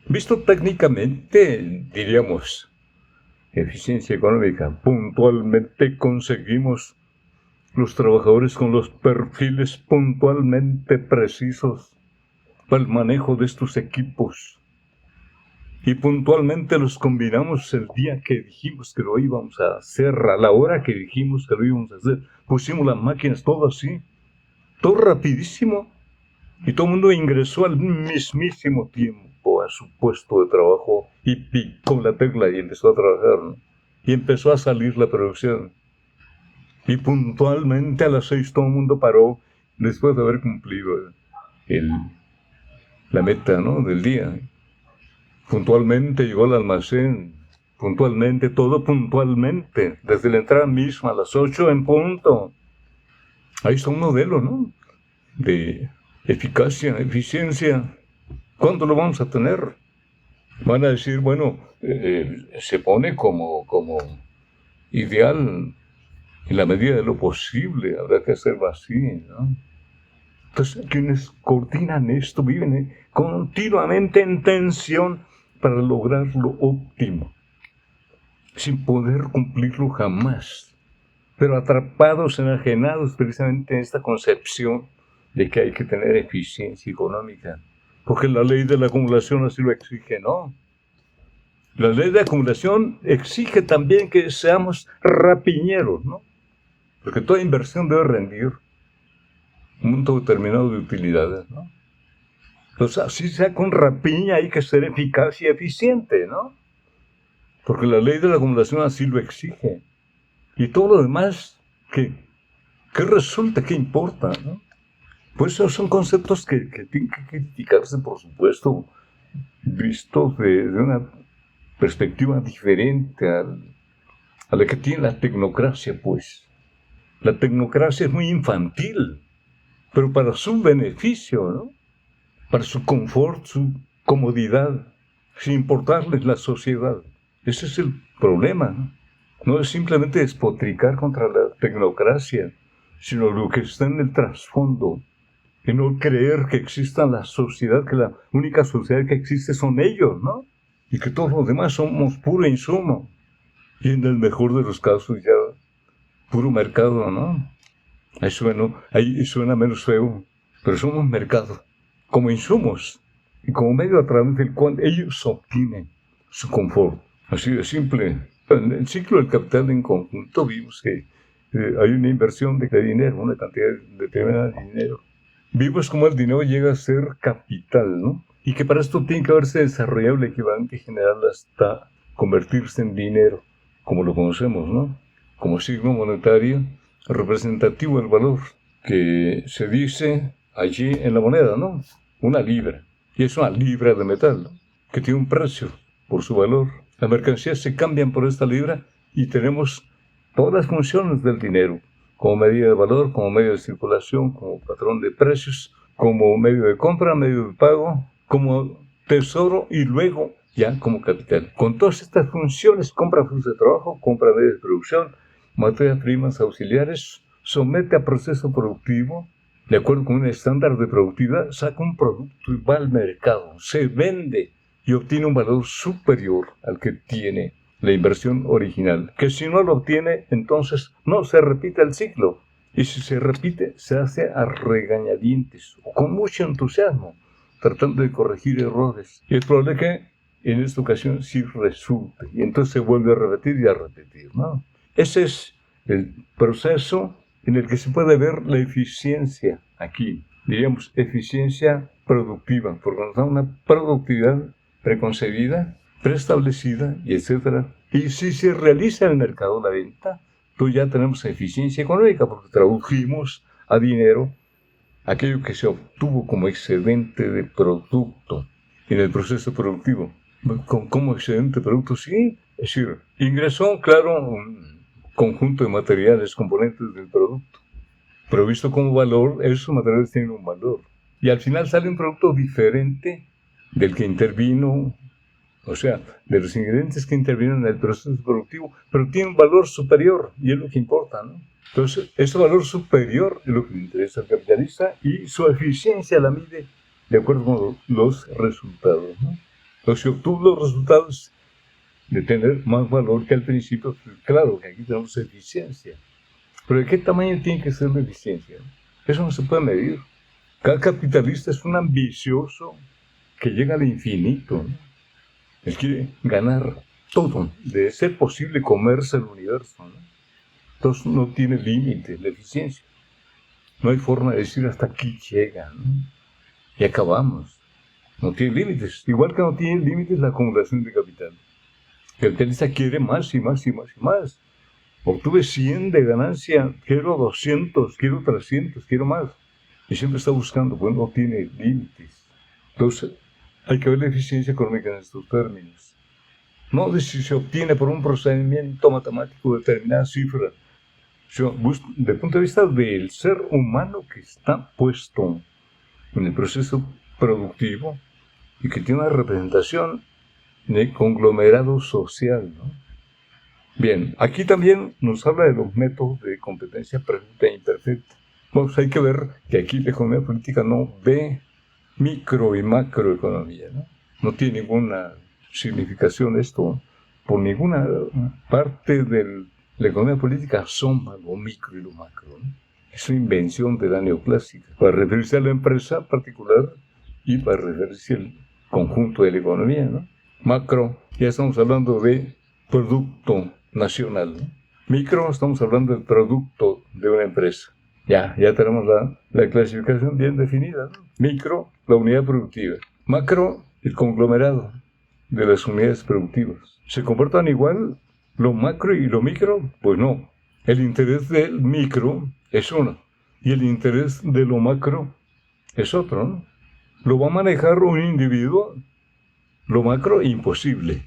Visto técnicamente, diríamos, eficiencia económica. Puntualmente conseguimos los trabajadores con los perfiles puntualmente precisos para el manejo de estos equipos. Y puntualmente los combinamos el día que dijimos que lo íbamos a hacer, a la hora que dijimos que lo íbamos a hacer. Pusimos las máquinas, todo así, todo rapidísimo. Y todo el mundo ingresó al mismísimo tiempo a su puesto de trabajo y picó la tecla y empezó a trabajar, ¿no? Y empezó a salir la producción. Y puntualmente a las 6 todo el mundo paró después de haber cumplido la meta, ¿no? Del día. puntualmente llegó al almacén, puntualmente, todo puntualmente, desde la entrada misma a las 8 en punto. Ahí está un modelo, ¿no? De eficacia, eficiencia. ¿Cuándo lo vamos a tener? Van a decir, bueno, se pone como ideal en la medida de lo posible, habrá que hacerlo así, ¿no? Entonces, quienes coordinan esto viven continuamente en tensión para lograr lo óptimo, sin poder cumplirlo jamás, pero atrapados, enajenados precisamente en esta concepción de que hay que tener eficiencia económica, porque la ley de la acumulación así lo exige, ¿no? La ley de acumulación exige también que seamos rapiñeros, ¿no? Porque toda inversión debe rendir un monto determinado de utilidades, ¿no? Entonces, así sea con rapiña, hay que ser eficaz y eficiente, ¿no? Porque la ley de la acumulación así lo exige. Y todo lo demás, ¿qué resulta? ¿Qué importa, no? Pues esos son conceptos que tienen que criticarse, por supuesto, vistos de una perspectiva diferente a la que tiene la tecnocracia, pues. La tecnocracia es muy infantil, pero para su beneficio, ¿no? Para su confort, su comodidad, sin importarles la sociedad. Ese es el problema, ¿no? No es simplemente despotricar contra la tecnocracia, sino lo que está en el trasfondo, y no creer que exista la sociedad, que la única sociedad que existe son ellos, ¿no? Y que todos los demás somos puro insumo. Y en el mejor de los casos ya puro mercado, ¿no? Ahí suena menos feo, pero somos mercado, como insumos, y como medio a través del cual ellos obtienen su confort. Así de simple. En el ciclo del capital en conjunto vimos que hay una inversión de dinero, una cantidad determinada de dinero. Vimos cómo el dinero llega a ser capital, ¿no? Y que para esto tiene que haberse desarrollado el equivalente general hasta convertirse en dinero, como lo conocemos, ¿no? Como signo monetario representativo del valor, que se dice allí en la moneda, ¿no? Una libra. Y es una libra de metal, ¿no? Que tiene un precio por su valor. Las mercancías se cambian por esta libra y tenemos todas las funciones del dinero, como medida de valor, como medio de circulación, como patrón de precios, como medio de compra, medio de pago, como tesoro y luego ya como capital. Con todas estas funciones, compra frutos de trabajo, compra medios de producción, materias primas auxiliares, somete a proceso productivo, de acuerdo con un estándar de productividad, saca un producto y va al mercado, se vende y obtiene un valor superior al que tiene la inversión original, que si no lo obtiene, entonces no se repite el ciclo. Y si se repite, se hace a regañadientes o con mucho entusiasmo, tratando de corregir errores. Y es probable que en esta ocasión sí resulte. Y entonces se vuelve a repetir y a repetir, ¿no? Ese es el proceso en el que se puede ver la eficiencia aquí. Diríamos eficiencia productiva, porque nos da una productividad preconcebida, preestablecida, y etcétera. Y si se realiza en el mercado la venta, pues ya tenemos eficiencia económica, porque tradujimos a dinero aquello que se obtuvo como excedente de producto en el proceso productivo. Como excedente de producto, sí, es decir, ingresó, claro, un conjunto de materiales, componentes del producto, pero visto como valor, esos materiales tienen un valor. Y al final sale un producto diferente del que intervino, o sea, de los ingredientes que intervienen en el proceso productivo, pero tiene un valor superior, y es lo que importa, ¿no? Entonces, ese valor superior es lo que le interesa al capitalista, y su eficiencia la mide de acuerdo con los resultados, ¿no? Entonces, si obtuvo los resultados de tener más valor que al principio, pues claro que aquí tenemos eficiencia. Pero ¿de qué tamaño tiene que ser la eficiencia? Eso no se puede medir. Cada capitalista es un ambicioso que llega al infinito, ¿no? Él quiere ganar todo, de ser posible comerse el universo, ¿no? Entonces no tiene límite la eficiencia. No hay forma de decir hasta aquí llega, ¿no? Y acabamos. No tiene límites. Igual que no tiene límites la acumulación de capital. El capitalista quiere más y más y más y más. Obtuve 100 de ganancia, quiero 200, quiero 300, quiero más. Y siempre está buscando, pues no tiene límites. Entonces, hay que ver la eficiencia económica en estos términos. No de si se obtiene por un procedimiento matemático determinada cifra, sino desde el punto de vista del ser humano que está puesto en el proceso productivo y que tiene una representación en el conglomerado social, ¿no? Bien, aquí también nos habla de los métodos de competencia perfecta e imperfecta. Pues hay que ver que aquí la economía política no ve micro y macroeconomía, ¿no? No tiene ninguna significación esto. Por ninguna parte de la economía política asoma lo micro y lo macro, ¿no? Es una invención de la neoclásica, para referirse a la empresa particular y para referirse al conjunto de la economía, ¿no? Macro, ya estamos hablando de producto nacional, ¿no? Micro, estamos hablando del producto de una empresa. Ya tenemos la clasificación bien definida, ¿no? Micro, la unidad productiva. Macro, el conglomerado de las unidades productivas. ¿Se comportan igual lo macro y lo micro? Pues no. El interés del micro es uno y el interés de lo macro es otro, ¿no? Lo va a manejar un individuo, lo macro, imposible.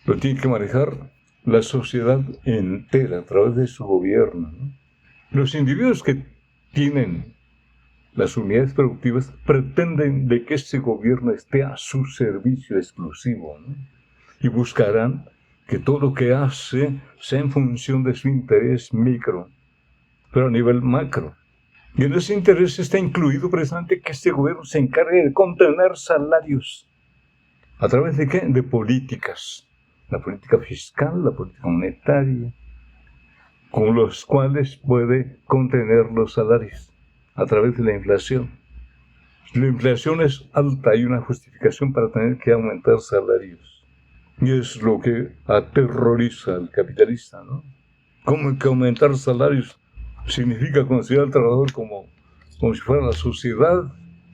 Lo tiene que manejar la sociedad entera a través de su gobierno, ¿no? Los individuos que tienen las unidades productivas pretenden de que ese gobierno esté a su servicio exclusivo, ¿no? Y buscarán que todo lo que hace sea en función de su interés micro, pero a nivel macro. Y en ese interés está incluido precisamente que este gobierno se encargue de contener salarios. ¿A través de qué? De políticas. La política fiscal, la política monetaria, con los cuales puede contener los salarios a través de la inflación. La inflación es alta, hay una justificación para tener que aumentar salarios. Y es lo que aterroriza al capitalista, ¿no? ¿Cómo que aumentar salarios significa considerar al trabajador como si fuera la sociedad?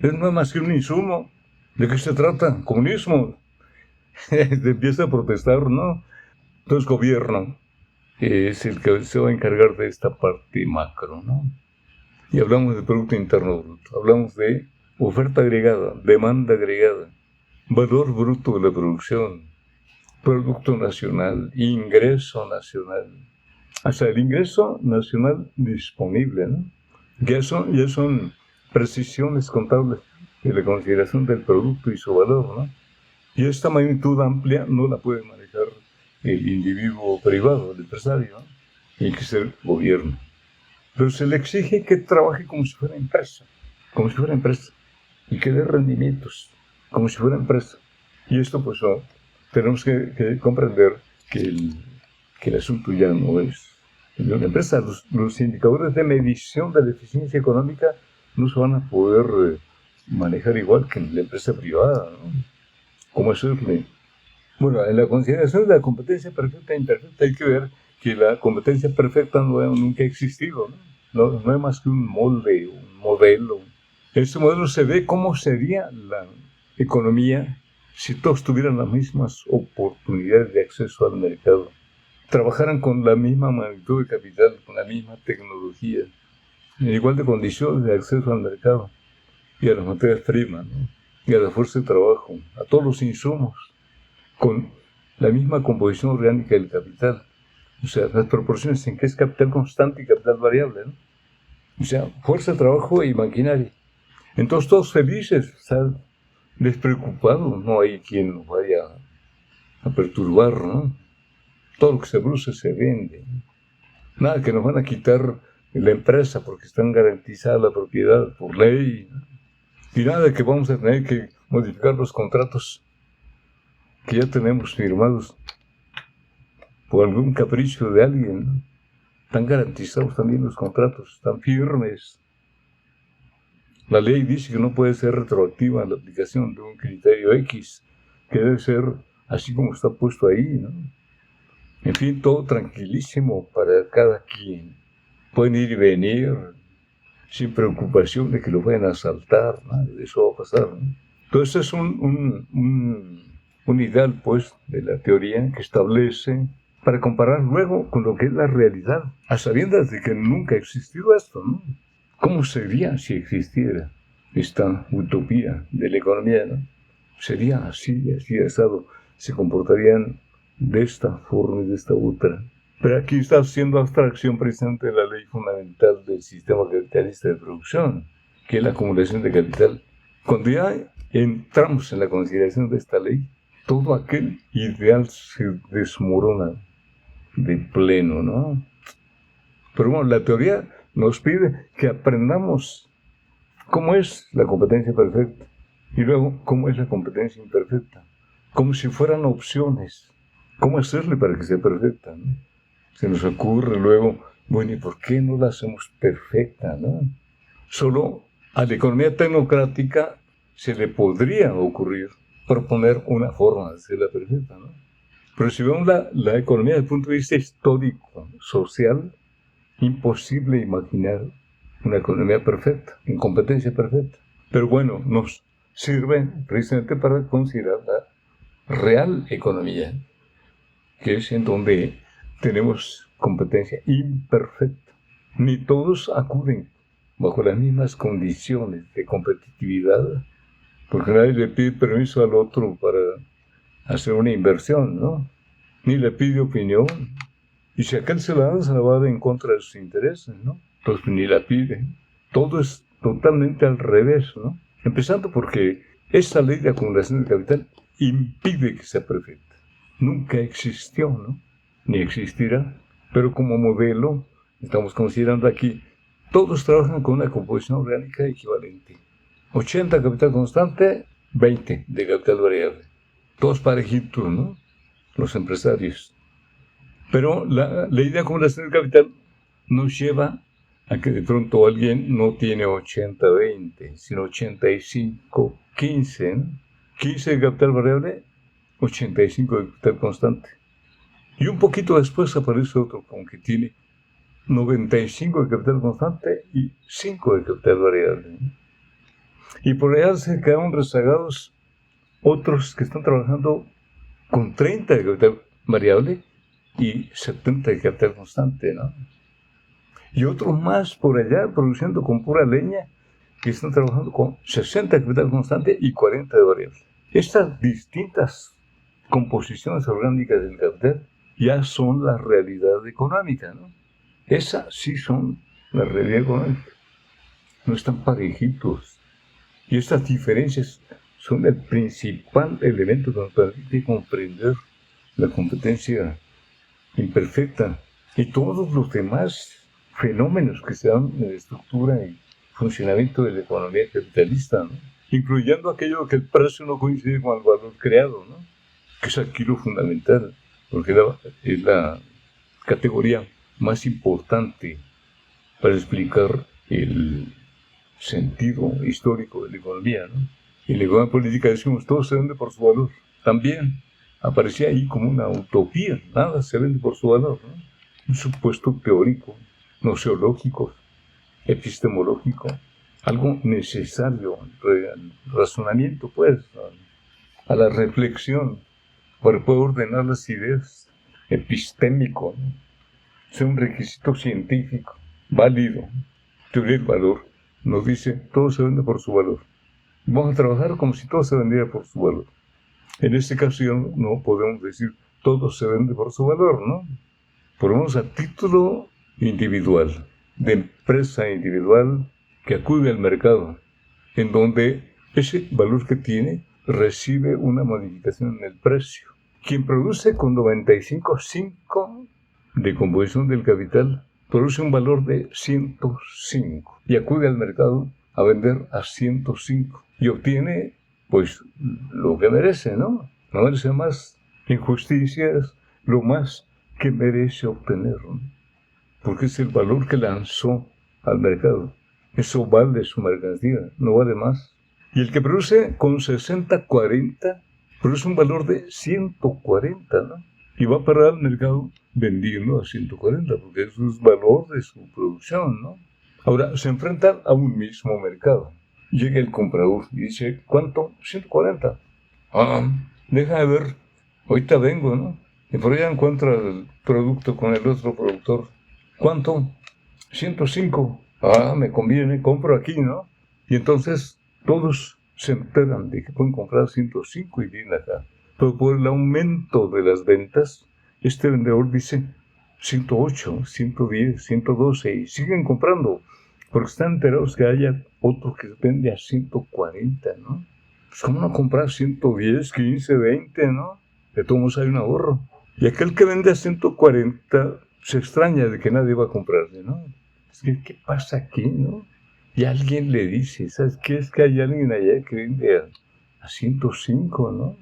No es más que un insumo. ¿De qué se trata? Comunismo. Empieza a protestar, ¿no? Entonces gobierno es el que se va a encargar de esta parte macro, ¿no? Y hablamos de Producto Interno Bruto, hablamos de oferta agregada, demanda agregada, valor bruto de la producción, Producto Nacional, ingreso nacional. O sea, el ingreso nacional disponible, ¿no? Ya son precisiones contables de la consideración del producto y su valor, ¿no? Y esta magnitud amplia no la puede manejar el individuo privado, el empresario, ¿no? Tiene que ser el gobierno. Pero se le exige que trabaje como si fuera empresa, y que dé rendimientos, como si fuera empresa. Y esto, pues, tenemos que comprender que el asunto ya no es de una empresa. Los indicadores de medición de la eficiencia económica no se van a poder manejar igual que en la empresa privada, ¿no? ¿Cómo hacerle? Bueno, en la consideración de la competencia perfecta e imperfecta hay que ver que la competencia perfecta nunca ha existido, ¿no? No es más que un molde, un modelo. Este modelo se ve cómo sería la economía si todos tuvieran las mismas oportunidades de acceso al mercado, trabajaran con la misma magnitud de capital, con la misma tecnología, en igual de condiciones de acceso al mercado y a las materias primas, ¿no? Y a la fuerza de trabajo, a todos los insumos, con la misma composición orgánica del capital. O sea, las proporciones en que es capital constante y capital variable, ¿no? O sea, fuerza de trabajo y maquinaria. Entonces todos felices, o sea, despreocupados, no hay quien nos vaya a perturbar, ¿no? Todo lo que se produce se vende. Nada que nos van a quitar la empresa porque están garantizadas la propiedad por ley, ¿no? Y nada que vamos a tener que modificar los contratos que ya tenemos firmados por algún capricho de alguien, ¿no? Están garantizados también los contratos, están firmes. La ley dice que no puede ser retroactiva la aplicación de un criterio X, que debe ser así como está puesto ahí, ¿no? En fin, todo tranquilísimo para cada quien. Pueden ir y venir sin preocupación de que lo vayan a asaltar, nada de eso va a pasar, ¿no? Entonces es un ideal, pues, de la teoría que establece para comparar luego con lo que es la realidad, a sabiendas de que nunca ha existido esto, ¿no? ¿Cómo sería si existiera esta utopía de la economía, ¿no? sería así, así asado, se comportarían de esta forma y de esta otra. Pero aquí está haciendo abstracción precisamente de la ley fundamental del sistema capitalista de producción, que es la acumulación de capital. Cuando ya entramos en la consideración de esta ley, todo aquel ideal se desmorona de pleno, ¿no? Pero bueno, la teoría nos pide que aprendamos cómo es la competencia perfecta y luego cómo es la competencia imperfecta, como si fueran opciones, cómo hacerle para que sea perfecta, ¿no? Se nos ocurre luego, bueno, ¿y por qué no la hacemos perfecta, no? Solo a la economía tecnocrática se le podría ocurrir proponer una forma de hacerla perfecta, ¿no? Pero si vemos la economía desde el punto de vista histórico, social, imposible imaginar una economía perfecta, en competencia perfecta. Pero bueno, nos sirve precisamente para considerar la real economía, que es en donde tenemos competencia imperfecta. Ni todos acuden bajo las mismas condiciones de competitividad, porque nadie le pide permiso al otro para hacer una inversión, ¿no? Ni le pide opinión. Y si aquel se la va a dar en contra de sus intereses, ¿no? Entonces ni la pide. Todo es totalmente al revés, ¿no? Empezando porque esta ley de acumulación de capital impide que sea perfecta. Nunca existió, ¿no? Ni existirá. Pero como modelo, estamos considerando aquí, todos trabajan con una composición orgánica equivalente. 80 capital constante, 20 de capital variable. Todos parejitos, ¿no? Los empresarios. Pero la ley de acumulación de capital nos lleva a que de pronto alguien no tiene 80-20, sino 85-15, ¿no? 15 de capital variable, 85 de capital constante. Y un poquito después aparece otro con que tiene 95 de capital constante y 5 de capital variable, ¿no? Y por allá se quedaron rezagados otros que están trabajando con 30 de capital variable y 70 de capital constante, ¿no? Y otros más por allá produciendo con pura leña que están trabajando con 60 de capital constante y 40 de variable. Estas distintas composiciones orgánicas del capital ya son la realidad económica, ¿no? Esas sí son la realidad económica. No están parejitos. Y estas diferencias son el principal elemento que nos permite comprender la competencia imperfecta y todos los demás fenómenos que se dan en la estructura y funcionamiento de la economía capitalista, ¿no? Incluyendo aquello que el precio no coincide con el valor creado, ¿no? Que es aquí lo fundamental, porque es la categoría más importante para explicar el sentido histórico de la economía, ¿no? Y en la economía política decimos, todo se vende por su valor. También aparecía ahí como una utopía, nada se vende por su valor, ¿no? Un supuesto teórico, noceológico, epistemológico, algo necesario al razonamiento, pues, a la reflexión, para poder ordenar las ideas, epistémico, ¿no? Es un requisito científico, válido. Teoría del valor nos dice, todo se vende por su valor. Vamos a trabajar como si todo se vendiera por su valor. En este caso ya no podemos decir, todo se vende por su valor, ¿no? Por lo menos a título individual, de empresa individual que acude al mercado, en donde ese valor que tiene recibe una modificación en el precio. Quien produce con 95,5 de composición del capital, produce un valor de 105 y acude al mercado a vender a 105 y obtiene, pues, lo que merece, ¿no? No merece más. Injusticia es lo más que merece obtener, ¿no? Porque es el valor que lanzó al mercado. Eso vale su mercancía, no vale más. Y el que produce con 60-40, produce un valor de 140, ¿no? Y va a parar al mercado vendiendo a 140, porque eso es valor de su producción, ¿no? Ahora, se enfrentan a un mismo mercado. Llega el comprador y dice, ¿cuánto? 140. Deja de ver, ahorita vengo, ¿no? Y por allá encuentra el producto con el otro productor. ¿Cuánto? 105. Me conviene, compro aquí, ¿no? Y entonces todos se enteran de que pueden comprar 105 y vienen acá. Pero por el aumento de las ventas, este vendedor dice 108, 110, 112 y siguen comprando, porque están enterados que haya otro que vende a 140, ¿no? Pues ¿cómo no comprar 110, 15, 20, ¿no? De todos modos hay un ahorro. Y aquel que vende a 140 se extraña de que nadie va a comprarle, ¿no? Es que, ¿qué pasa aquí, no? Y alguien le dice, ¿sabes qué? Es que hay alguien allá que vende a 105, ¿no?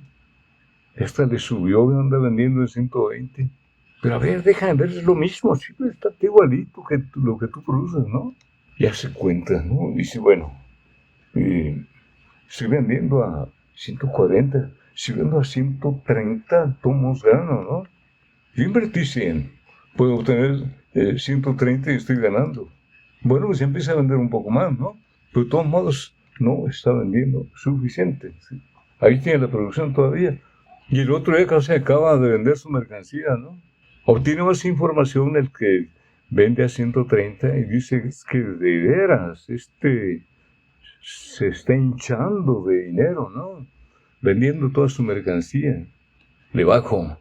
Esta le subió y anda vendiendo en 120. Pero a ver, déjame ver, es lo mismo, siempre está igualito que lo que tú produces, ¿no? Y hace cuenta, ¿no? Dice, bueno, estoy vendiendo a 140, si vendo a 130, tomos gano, ¿no? Yo invertí 100, puedo obtener 130 y estoy ganando. Bueno, pues ya empieza a vender un poco más, ¿no? Pero de todos modos no está vendiendo suficiente, ¿sí? Ahí tiene la producción todavía. Y el otro día casi acaba de vender su mercancía, ¿no? Obtiene más información el que vende a 130 y dice que de veras, se está hinchando de dinero, ¿no? Vendiendo toda su mercancía. Le bajo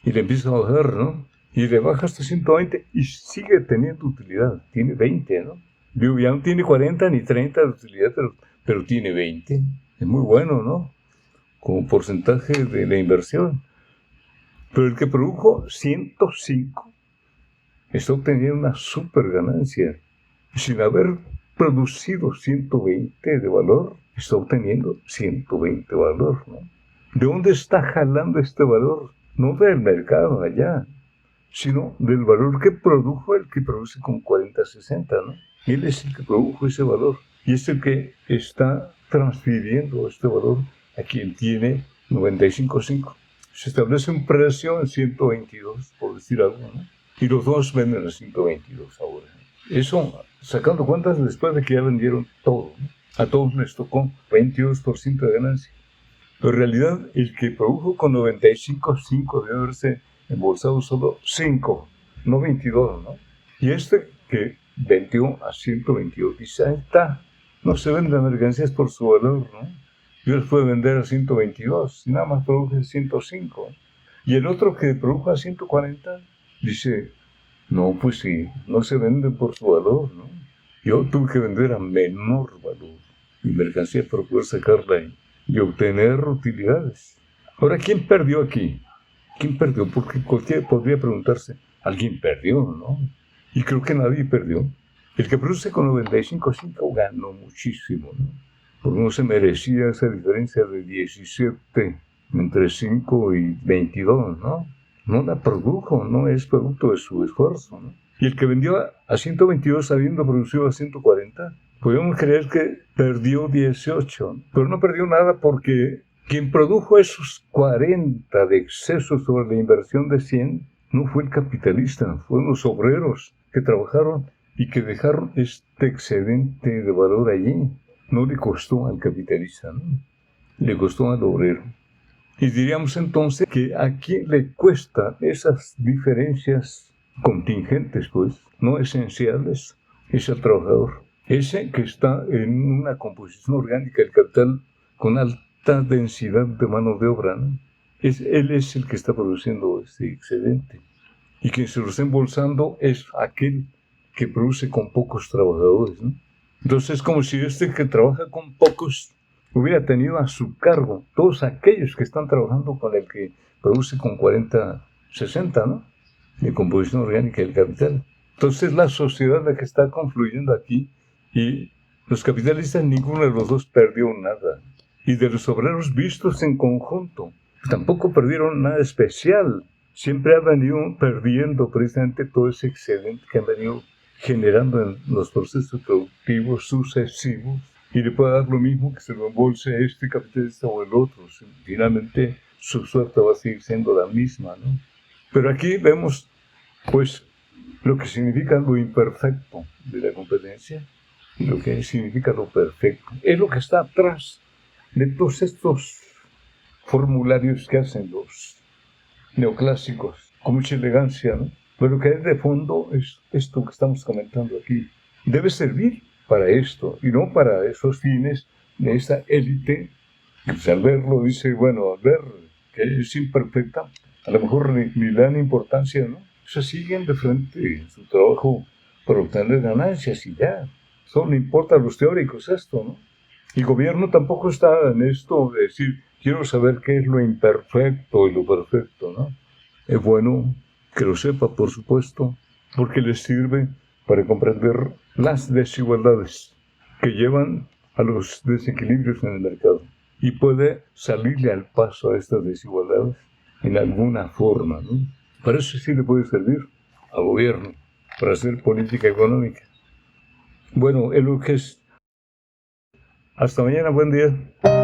y le empieza a bajar, ¿no? Y le baja hasta 120 y sigue teniendo utilidad. Tiene 20, ¿no? Digo, ya no tiene 40 ni 30 de utilidad, pero tiene 20. Es muy bueno, ¿no? Como porcentaje de la inversión. Pero el que produjo 105 está obteniendo una super ganancia. Sin haber producido 120 de valor, está obteniendo 120 de valor, ¿no? ¿De dónde está jalando este valor? No del mercado allá, sino del valor que produjo el que produce con 40, 60, ¿no? Él es el que produjo ese valor y es el que está transfiriendo este valor a quien tiene 95.5. Se establece un precio en 122, por decir algo, ¿no? Y los dos venden a 122 ahora. Eso, sacando cuentas después de que ya vendieron todo, ¿no? A todos les tocó 22% de ganancia. Pero en realidad, el que produjo con 95.5 debe haberse embolsado solo 5, no 22, ¿no? Y este que vendió a 122, dice, ahí está, no se venden mercancías por su valor, ¿no? Yo les puedo vender a 122, y nada más produje 105. Y el otro que produjo a 140, dice, no, pues sí, no se venden por su valor, ¿no? Yo tuve que vender a menor valor mi mercancía para poder sacarla ahí y obtener utilidades. Ahora, ¿quién perdió aquí? ¿Quién perdió? Porque cualquiera podría preguntarse, ¿alguien perdió, no? Y creo que nadie perdió. El que produce con 95.5 ganó muchísimo, ¿no? Porque no se merecía esa diferencia de 17 entre 5 y 22, ¿no? No la produjo, no es producto de su esfuerzo, ¿no? Y el que vendió a 122 habiendo producido a 140, podemos creer que perdió 18, pero no perdió nada porque quien produjo esos 40 de exceso sobre la inversión de 100 no fue el capitalista, fueron los obreros que trabajaron y que dejaron este excedente de valor allí. No le costó al capitalista, ¿no? Le costó al obrero. Y diríamos entonces que a quién le cuesta esas diferencias contingentes, pues, no esenciales, es al trabajador. Ese que está en una composición orgánica del capital con alta densidad de mano de obra, ¿no? Él es el que está produciendo ese excedente. Y quien se lo está embolsando es aquel que produce con pocos trabajadores, ¿no? Entonces es como si este que trabaja con pocos hubiera tenido a su cargo todos aquellos que están trabajando con el que produce con 40, 60, ¿no? De composición orgánica del capital. Entonces la sociedad la que está confluyendo aquí y los capitalistas, ninguno de los dos perdió nada. Y de los obreros vistos en conjunto, tampoco perdieron nada especial. Siempre han venido perdiendo precisamente todo ese excedente que han venido generando en los procesos productivos sucesivos. Y le puede dar lo mismo que se lo embolse este capitalista o el otro. Finalmente su suerte va a seguir siendo la misma, ¿no? Pero aquí vemos, pues, lo que significa lo imperfecto de la competencia y lo que significa lo perfecto. Es lo que está atrás de todos estos formularios que hacen los neoclásicos con mucha elegancia, ¿no? Pero lo que hay de fondo es esto que estamos comentando aquí. Debe servir para esto y no para esos fines de esta élite, pues al verlo dice, bueno, al ver que es imperfecta, a lo mejor ni le dan importancia, ¿no? O sea, siguen de frente en su trabajo para obtener ganancias y ya. Solo le importa a los teóricos esto, ¿no? El gobierno tampoco está en esto de decir, quiero saber qué es lo imperfecto y lo perfecto, ¿no? Es bueno que lo sepa, por supuesto, porque les sirve para comprender las desigualdades que llevan a los desequilibrios en el mercado. Y puede salirle al paso a estas desigualdades en alguna forma, ¿no? Para eso sí le puede servir al gobierno, para hacer política económica. Bueno, es lo que es. Hasta mañana, buen día.